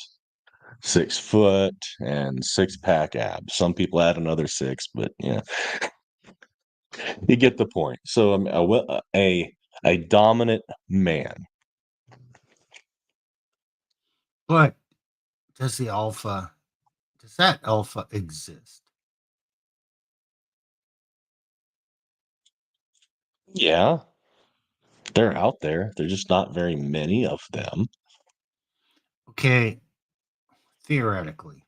6 foot, and six pack abs. Some people add another six, but yeah, you get the point. So a dominant man. But does that alpha exist? Yeah, they're out there. There's just not very many of them. Okay, theoretically.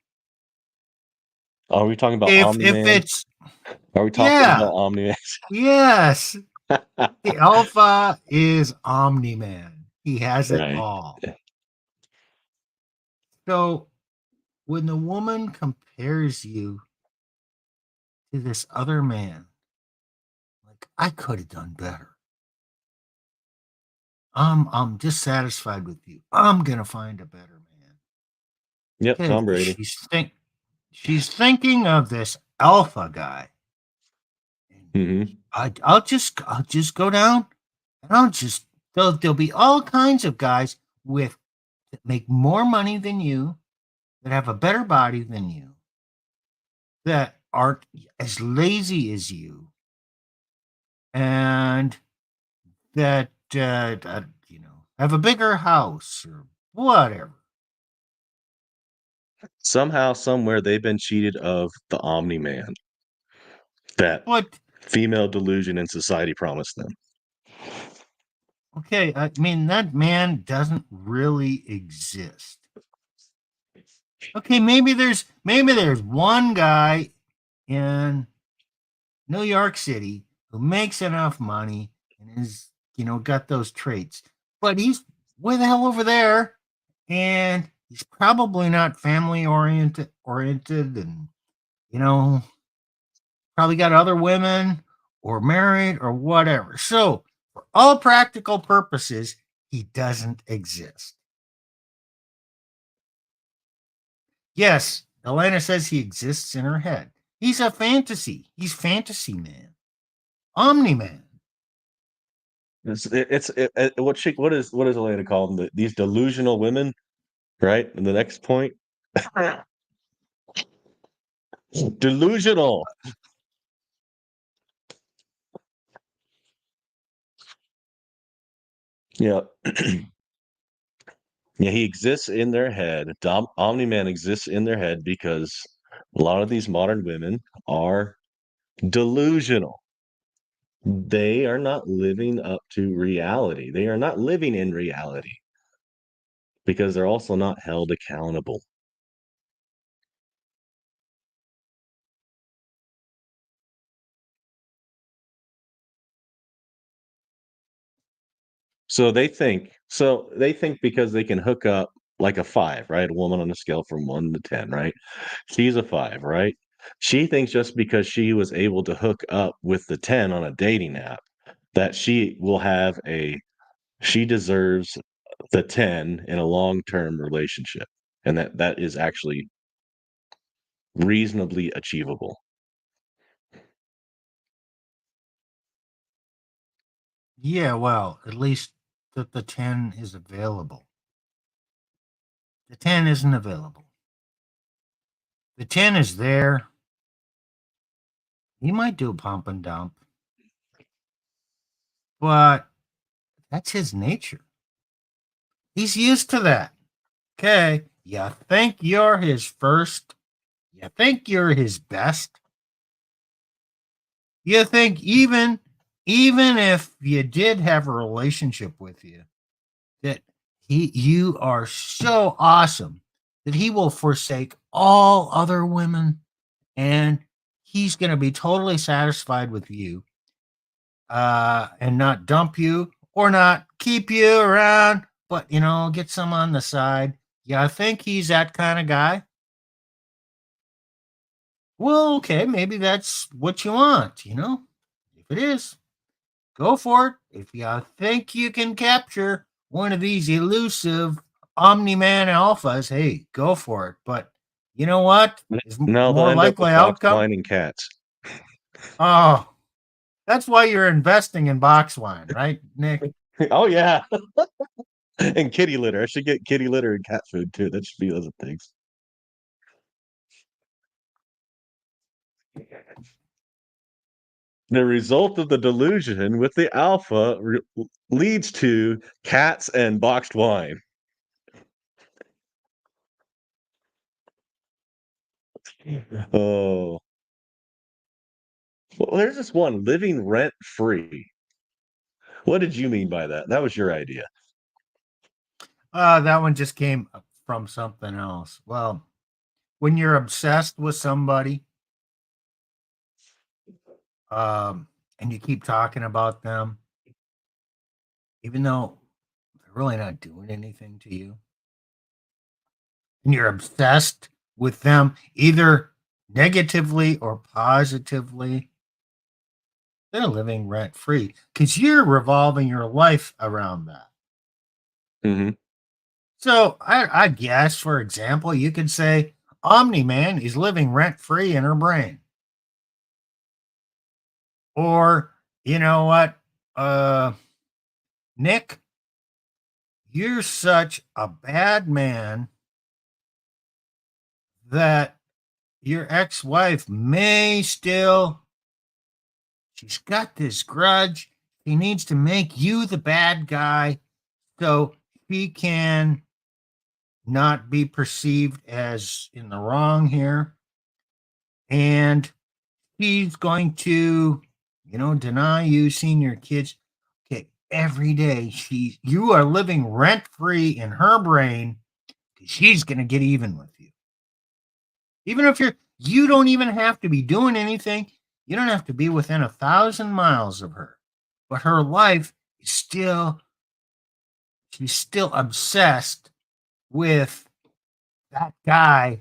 Are we talking about If Omni-Man? it's Are we talking yeah, about Omni-Man? yes. The alpha is Omni Man. He has it Right. all. So when the woman compares you to this other man, like I could have done better. I'm dissatisfied with you. I'm gonna find a better man. Yep, Okay, Tom Brady. she's thinking of this alpha guy. And Hmm. I'll just go down and there'll be all kinds of guys with that make more money than you, that have a better body than you, that aren't as lazy as you, and that have a bigger house or whatever. Somehow, somewhere, they've been cheated of the Omni-Man that But female delusion in society promised them. okay, I mean that man doesn't really exist. Okay, maybe there's one guy in New York City who makes enough money and is got those traits, but he's way the hell over there, and he's probably not family oriented, and you know probably got other women or married or whatever. So for all practical purposes, he doesn't exist. Yes, Elena says he exists in her head. He's a fantasy. He's fantasy man, Omni man. What is Elena call them? These delusional women, right? And the next point, delusional. Yeah, yeah. He exists in their head. Omni Man exists in their head because a lot of these modern women are delusional. They are not living up to reality. They are not living in reality. because they're also not held accountable. So they think because they can hook up like a 5, right? A woman on a scale from 1 to 10, right? She's a 5, right? She thinks just because she was able to hook up with the 10 on a dating app that she deserves the 10 in a long-term relationship, and that is actually reasonably achievable. Yeah, well, at least that the 10 is available. The 10 isn't available. The 10 is there. He might do a pump and dump, but that's his nature. He's used to that. Okay. You think you're his first. You think you're his best. You think even if you did have a relationship with you, that you are so awesome that he will forsake all other women and he's going to be totally satisfied with you and not dump you or not keep you around, but get some on the side. Yeah, I think he's that kind of guy. Well, okay, maybe that's what you want. If it is, go for it. If you think you can capture one of these elusive Omni Man alphas, hey, go for it. But you know what? Is No, they'll more end up likely with box outcome? wine and cats. Oh, that's why you're investing in box wine, right, Nick? Oh yeah, and kitty litter. I should get kitty litter and cat food too. That should be other things. The result of the delusion with the alpha leads to cats and boxed wine. Oh, well, there's this one living rent free. What did you mean by that? That was your idea. That one just came from something else. Well, when you're obsessed with somebody, um, and you keep talking about them, even though they're really not doing anything to you, and you're obsessed with them either negatively or positively, they're living rent free because you're revolving your life around that. Hmm. So I guess, for example, you could say Omni Man is living rent free in her brain. Or, you know what, uh, Nick, you're such a bad man that your ex wife may still, she's got this grudge. She needs to make you the bad guy so she can not be perceived as in the wrong here. And she's going to, deny you seeing your kids. Okay, every day you are living rent free in her brain because she's going to get even with you. Even if you don't even have to be doing anything. You don't have to be within 1,000 miles of her, but her life is still, she's still obsessed with that guy.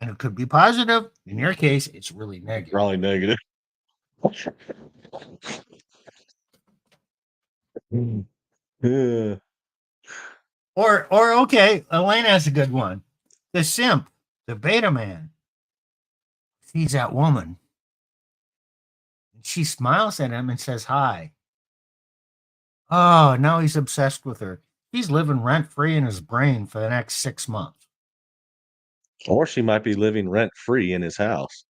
And it could be positive. In your case, it's really negative. Probably negative. Yeah. Or okay, Elena has a good one. The simp, the beta man, sees that woman. And she smiles at him and says hi. Oh, now he's obsessed with her. He's living rent free in his brain for the next 6 months. Or she might be living rent free in his house.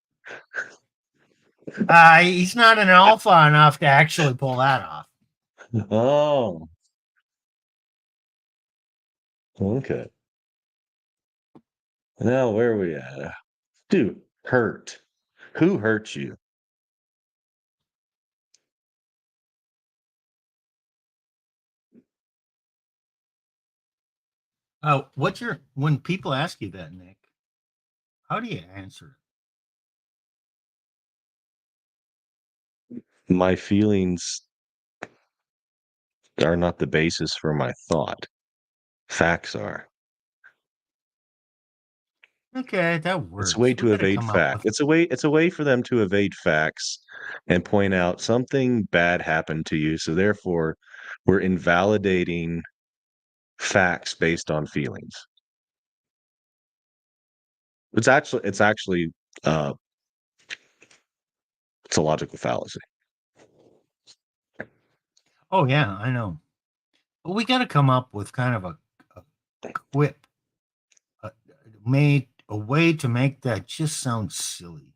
He's not an alpha enough to actually pull that off. Oh, okay. Now where are we at? Dude, hurt. Who hurt you? What's your when people ask you that, Nick? How do you answer? My feelings are not the basis for my thought. Facts are. Okay, that It's a way works. We to got to evade come up fact. with. It's a way for them to evade facts and point out something bad happened to you, so therefore we're invalidating facts based on feelings. It's actually uh it's a logical fallacy. Oh yeah, I know. But we got to come up with kind of a quip, a, made a way to make that just sound silly.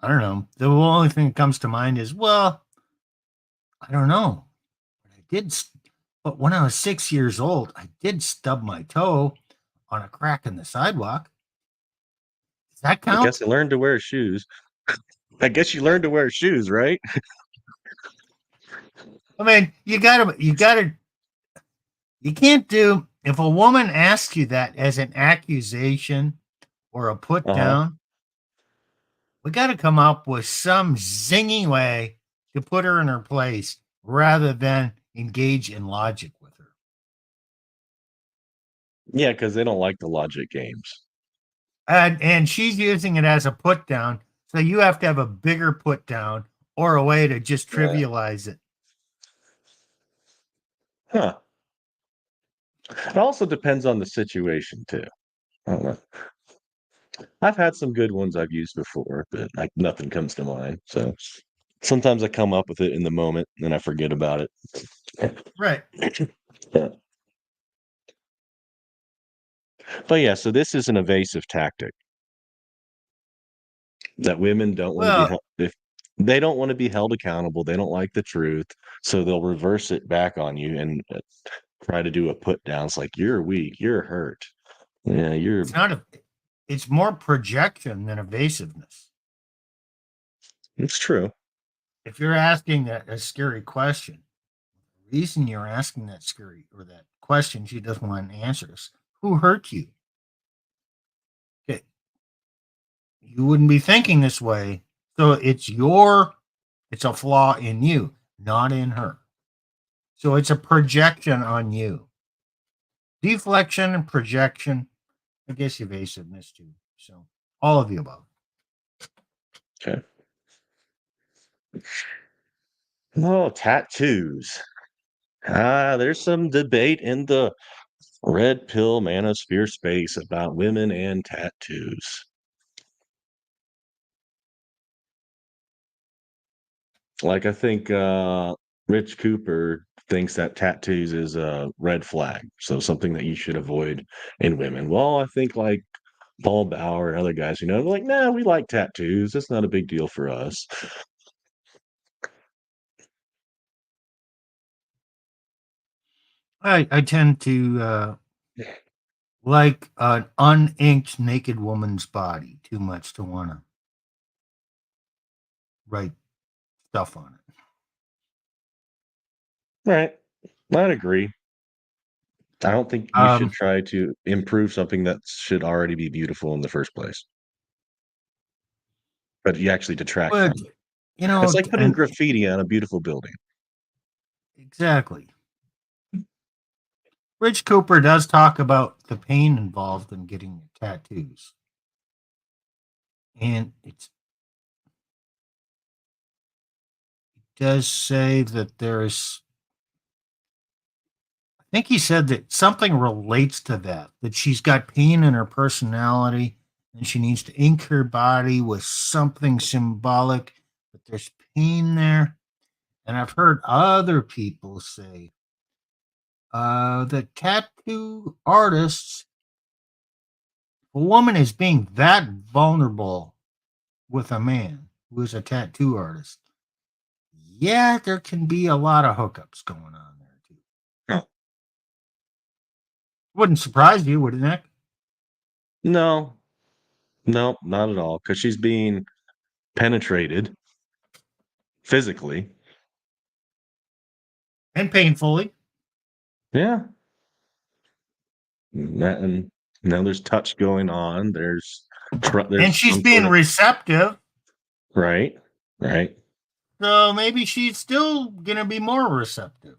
I don't know. The only thing that comes to mind is, well, I don't know. But I did, but when I was 6 years old, I did stub my toe on a crack in the sidewalk. Does that I guess count? I learned to wear shoes. I guess you learned to wear shoes, right? I mean, you can't do, if a woman asks you that as an accusation or a put Uh-huh. down, we got to come up with some zingy way to put her in her place rather than engage in logic with her. Yeah, because they don't like the logic games. And she's using it as a put down, so you have to have a bigger put down or a way to just Yeah. trivialize it. Huh. It also depends on the situation too. I don't know. I've had some good ones I've used before, but like nothing comes to mind. So sometimes I come up with it in the moment and I forget about it. Right. Yeah. But yeah, so this is an evasive tactic that women don't want to be Well, held if they don't want to be held accountable, they don't like the truth, so they'll reverse it back on you and try to do a put down. It's like you're weak, you're hurt. Yeah, you're it's not a it's more projection than evasiveness. it's true. If you're asking a scary question, the reason you're asking that scary or that question she doesn't want to answer is who hurt you? Okay, you wouldn't be thinking this way. So it's a flaw in you, not in her. So it's a projection on you. Deflection and projection, I guess evasiveness too. So all of the above. Okay. Oh, tattoos. There's some debate in the red pill manosphere space about women and tattoos. Like I think Rich Cooper thinks that tattoos is a red flag, so something that you should avoid in women. Well, I think like Paul Bauer and other guys, they're like, nah, we like tattoos. It's not a big deal for us. I tend to like an uninked naked woman's body too much to want to write stuff on it. Right. I'd agree. I don't think you should Um, try to improve something that should already be beautiful in the first place, but you actually detract but from it. you It's know, like putting and graffiti on a beautiful building. exactly. Rich Cooper does talk about the pain involved in getting tattoos, and it does say that there's. I think he said that something relates to that. That she's got pain in her personality, and she needs to ink her body with something symbolic. But there's pain there, and I've heard other people say that tattoo artists, a woman is being that vulnerable with a man who is a tattoo artist, yeah, there can be a lot of hookups going on there too. Oh, Wouldn't surprise you, would it, Nick? no, no, not at all. Because she's being penetrated physically. and painfully. Yeah. And now there's touch going on. And There's she's some sort being of receptive. right, right. So maybe she's still going to be more receptive.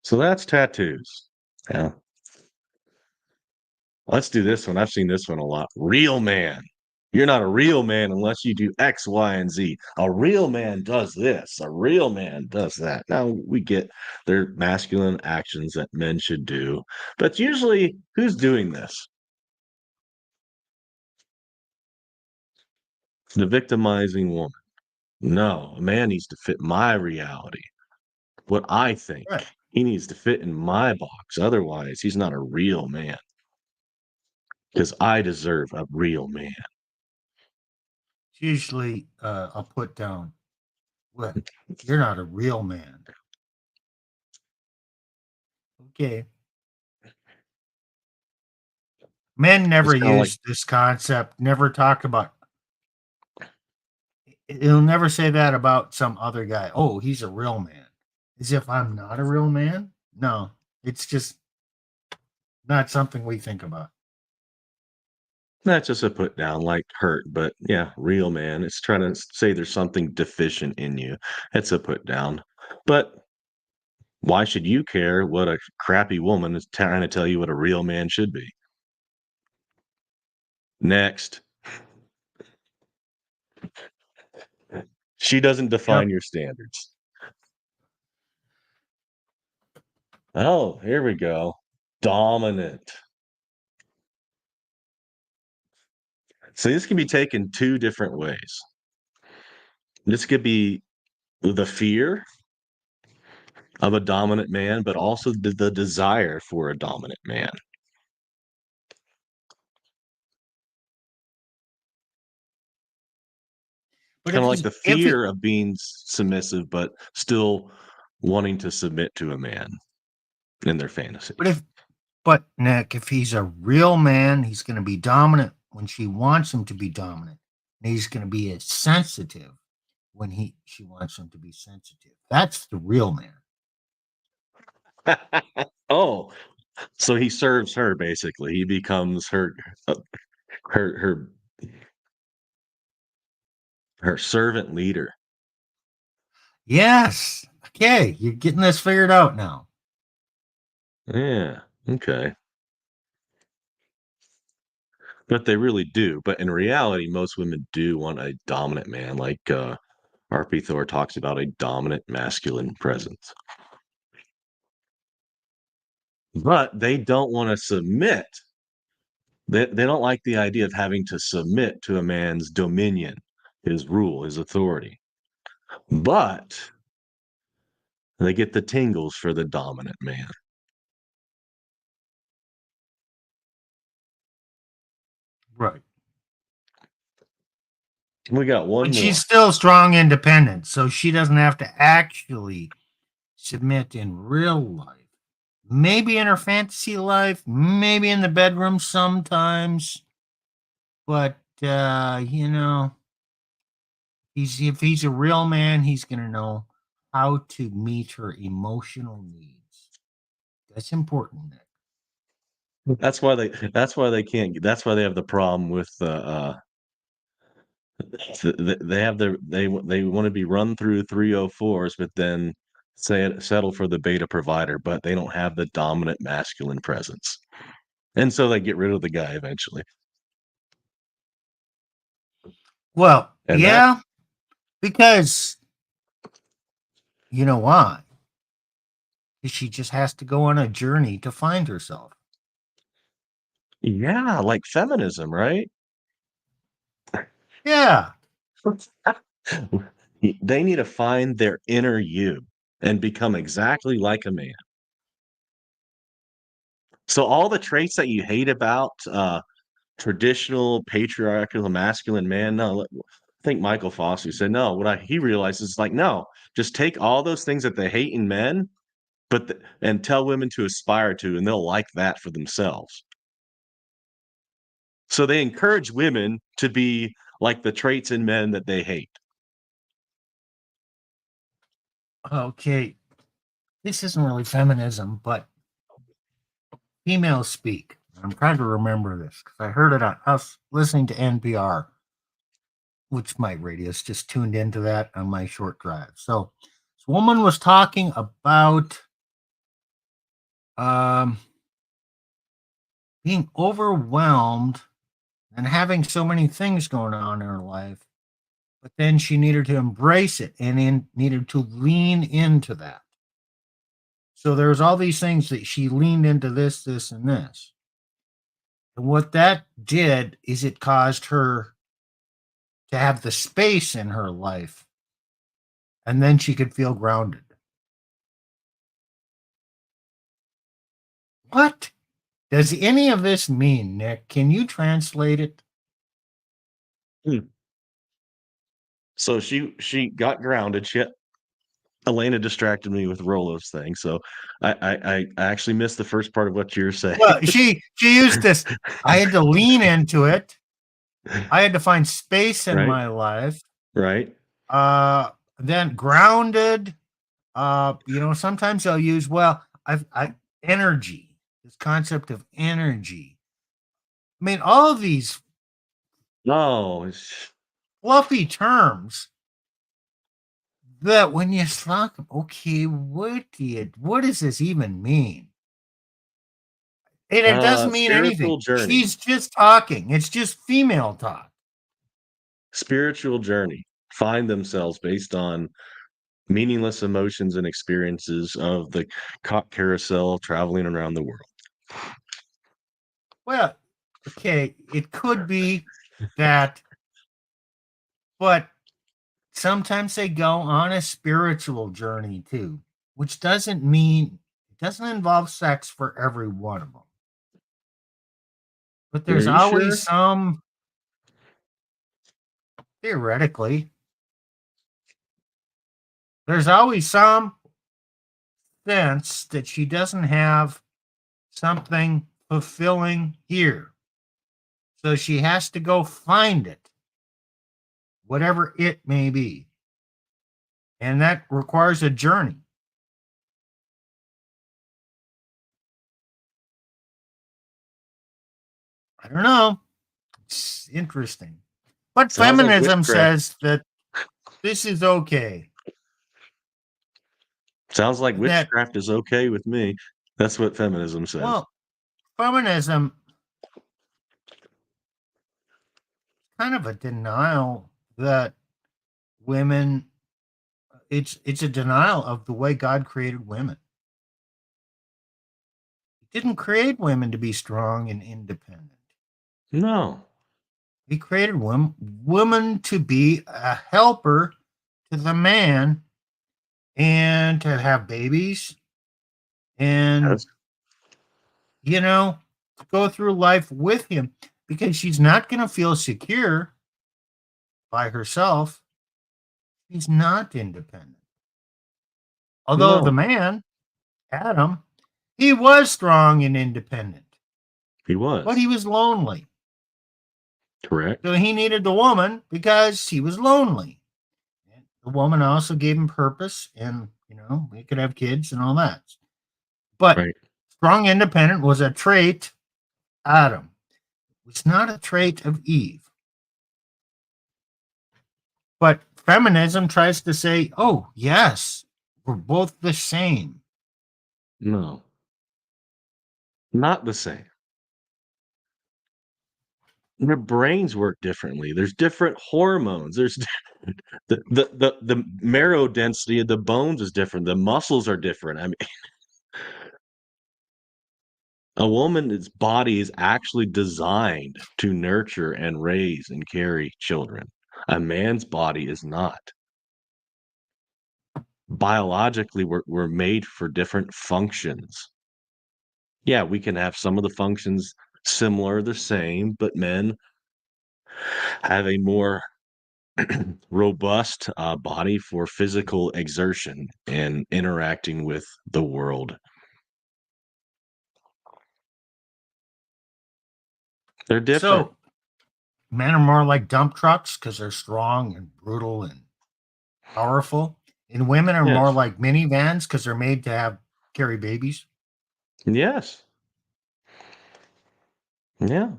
So that's tattoos. Yeah. Let's do this one. I've seen this one a lot. Real man. You're not a real man unless you do X, Y, and Z. A real man does this. A real man does that. Now we get their masculine actions that men should do, but usually who's doing this? The victimizing woman. No, a man needs to fit my reality, what I think. Right. He needs to fit in my box. Otherwise, he's not a real man because I deserve a real man. It's usually a put down. Well, you're not a real man. Okay. Men It's never kind of like, use this concept, never talk about he'll never say that about some other guy. Oh, he's a real man. As if I'm not a real man? No. It's just not something we think about. not just a put down like hurt, but yeah, real man. It's trying to say there's something deficient in you. It's a put down. But why should you care what a crappy woman is trying to tell you what a real man should be? Next. She doesn't define Yep. your standards. Oh, here we go. Dominant. So this can be taken two different ways. This could be the fear of a dominant man, but also the desire for a dominant man. But Kind if of like he's the if he fear of being submissive, but still wanting to submit to a man in their fantasy. but if but Nick, if he's a real man, he's gonna be dominant when she wants him to be dominant. And he's gonna be as sensitive when she wants him to be sensitive. That's the real man. Oh, so he serves her basically. He becomes uh, her her servant leader. Yes. Okay, you're getting this figured out now. Yeah. Okay. But they really do. But in reality, most women do want a dominant man, like RP Thor talks about a dominant masculine presence. But they don't want to submit. They don't like the idea of having to submit to a man's dominion, his rule, his authority. But they get the tingles for the dominant man. Right. We got one But she's more. still strong independent, so she doesn't have to actually submit in real life. Maybe in her fantasy life, maybe in the bedroom sometimes. But he's if he's a real man, he's gonna know how to meet her emotional needs. That's important, Nick. That's why they can't that's why they have the problem with they have they want to be run through 304s, but then settle for the beta provider, but they don't have the dominant masculine presence. And so they get rid of the guy eventually. Well, And that yeah, because you know why? She just has to go on a journey to find herself. yeah, like feminism, right? Yeah. They need to find their inner you and become exactly like a man. So all the traits that you hate about traditional patriarchal masculine man, no, I think Michael Foster said no. He realizes like no, just take all those things that they hate in men, and tell women to aspire to, and they'll like that for themselves. So they encourage women to be like the traits in men that they hate. Okay, this isn't really feminism, but females speak. I'm trying to remember this because I heard it on us listening to NPR, which my radius just tuned into that on my short drive. So this woman was talking about um, being overwhelmed and having so many things going on in her life, but then she needed to embrace it and needed to lean into that. So there's all these things that she leaned into this, this, and this. And what that did is it caused her to have the space in her life, and then she could feel grounded. What does any of this mean, Nick? Can you translate it? Hmm. So she got grounded. Elena distracted me with Rolo's thing, so I actually missed the first part of what you were saying. Well, she used this. I had to lean into it. I had to find space in Right, my life. right. Uh, then grounded. Sometimes I'll use I energy. This concept of energy. I mean, all of these No, fluffy terms that when you talk, okay, what does this even mean? And it doesn't mean anything. spiritual journey. She's just talking. It's just female talk. Spiritual journey. Find themselves based on meaningless emotions and experiences of the cock carousel traveling around the world. Well, okay, it could be that, but sometimes they go on a spiritual journey too, which doesn't mean it doesn't involve sex for every one of them. But Are there's you always sure? some, theoretically, there's always some sense that she doesn't have something fulfilling here. So she has to go find it, whatever it may be. And that requires a journey. I don't know. It's interesting. But Sounds like feminism witchcraft. says that this is okay. Sounds like And that, witchcraft is okay with me. That's what feminism says. well, feminism kind of a denial that women it's a denial of the way God created women. He didn't create women to be strong and independent. No. He created women to be a helper to the man and to have babies and Yes. to go through life with him because she's not going to feel secure by herself. She's not independent. Although the No. man, Adam, he was strong and independent, He but was. he was lonely. Correct. So he needed the woman because he was lonely. And the woman also gave him purpose and, we could have kids and all that. But Right. strong independent was a trait Adam. It's not a trait of Eve. But feminism tries to say, oh, yes, we're both the same. No. Not the same. Their brains work differently. There's different hormones. There's the marrow density of the bones is different. The muscles are different. I mean, a woman's body is actually designed to nurture and raise and carry children. A man's body is not. Biologically, we're made for different functions. Yeah, we can have some of the functions similar, the same, but men have a more robust body for physical exertion and interacting with the world. They're different. So Men are more like dump trucks because they're strong and brutal and powerful, and women are more Yes. like minivans because they're made to have carry babies. Yes. Yeah.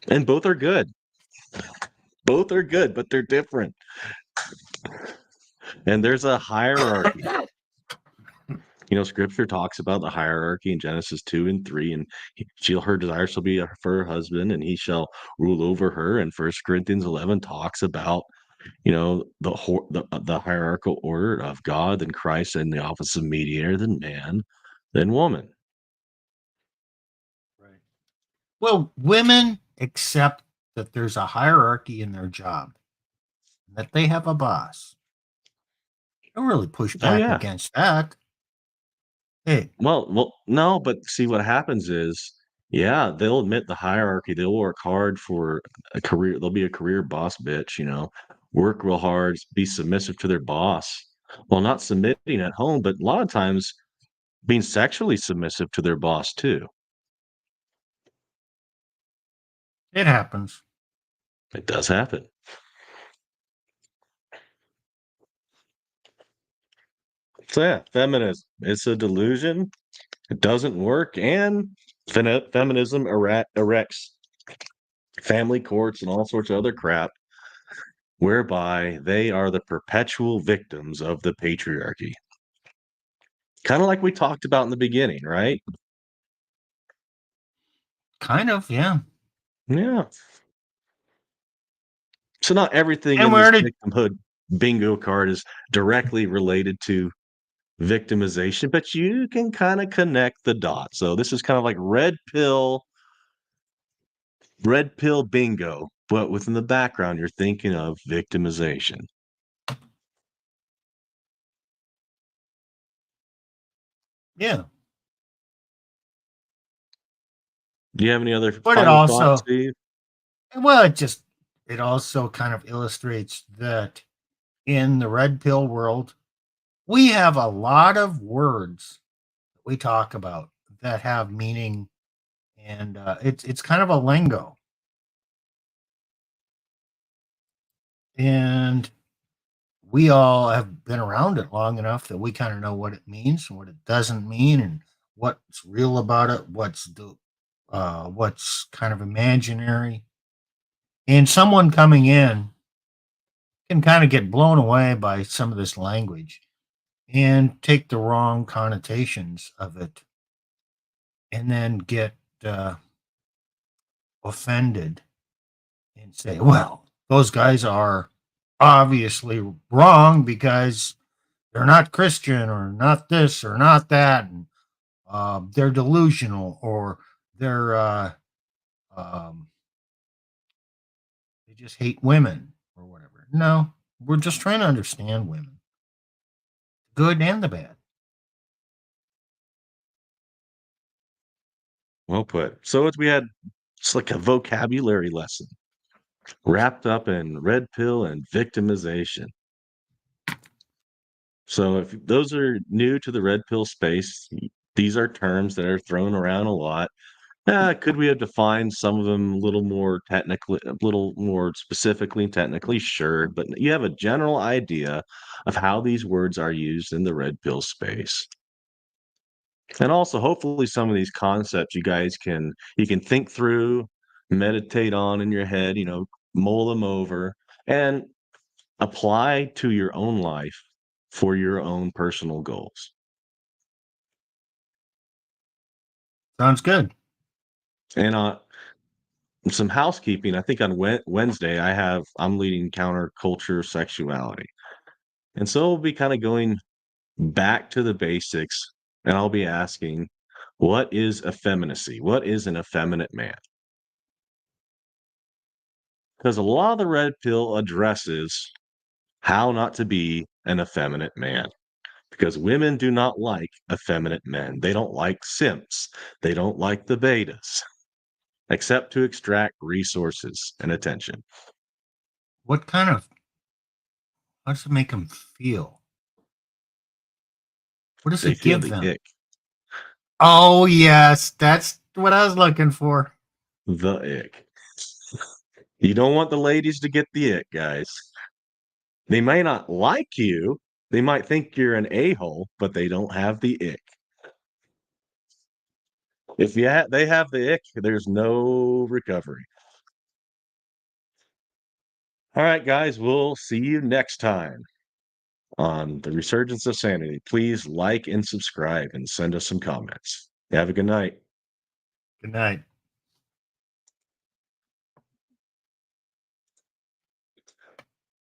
And both are good. Both are good, but they're different. And there's a hierarchy. Scripture talks about the hierarchy in Genesis 2 and 3, and her desire shall be for her husband, and he shall rule over her. And First Corinthians 11 talks about, the hierarchical order of God, then Christ, and the office of mediator, then man, then woman. Right. Well, women accept that there's a hierarchy in their job, that they have a boss. Don't really push Oh back yeah. against that. Hey, Well, no, but see what happens is, yeah, they'll admit the hierarchy. They'll work hard for a career. They'll be a career boss bitch, work real hard, be submissive to their boss. Well, not submitting at home, but a lot of times being sexually submissive to their boss too. it happens. It does happen. So yeah, feminism. It's a delusion. It doesn't work, and feminism erects family courts and all sorts of other crap whereby they are the perpetual victims of the patriarchy. Kind of like we talked about in the beginning, right? Kind of, yeah. Yeah. So not everything And in we this already victimhood bingo card is directly related to victimization, but you can kind of connect the dots. So this is kind of like red pill bingo, but within the background, you're thinking of victimization. yeah. Do you have any other But it final thoughts, also Steve? well, it also kind of illustrates that in the red pill world, we have a lot of words that we talk about that have meaning, and it's kind of a lingo, and we all have been around it long enough that we kind of know what it means and what it doesn't mean, and what's real about it, what's kind of imaginary, and someone coming in can kind of get blown away by some of this language and take the wrong connotations of it and then get uh, offended and say, well, those guys are obviously wrong because they're not Christian or not this or not that. And they're delusional or they're, um, they just hate women or whatever. No, we're just trying to understand women, good and the bad. Well put. So we had it's like a vocabulary lesson wrapped up in red pill and victimization. So if those are new to the red pill space, these are terms that are thrown around a lot. Could we have defined some of them a little more technically, a little more specifically and technically? Sure, but you have a general idea of how these words are used in the red pill space. And also, hopefully, some of these concepts you can think through, meditate on in your head, mull them over, and apply to your own life for your own personal goals. Sounds good. And some housekeeping. I think on Wednesday I'm leading counterculture sexuality, and so we'll be kind of going back to the basics, and I'll be asking, what is effeminacy? What is an effeminate man? Because a lot of the red pill addresses how not to be an effeminate man. Because women do not like effeminate men. They don't like simps. They don't like the betas, except to extract resources and attention. What kind of, how does it make them feel? What does They it feel give the them? ick, Oh, yes, that's what I was looking for. the ick. You don't want the ladies to get the ick, guys. They may not like you. They might think you're an a-hole, but they don't have the ick. If they have the ick, there's no recovery. All right, guys, we'll see you next time on the Resurgence of Sanity. Please like and subscribe and send us some comments. Have a good night. Good night.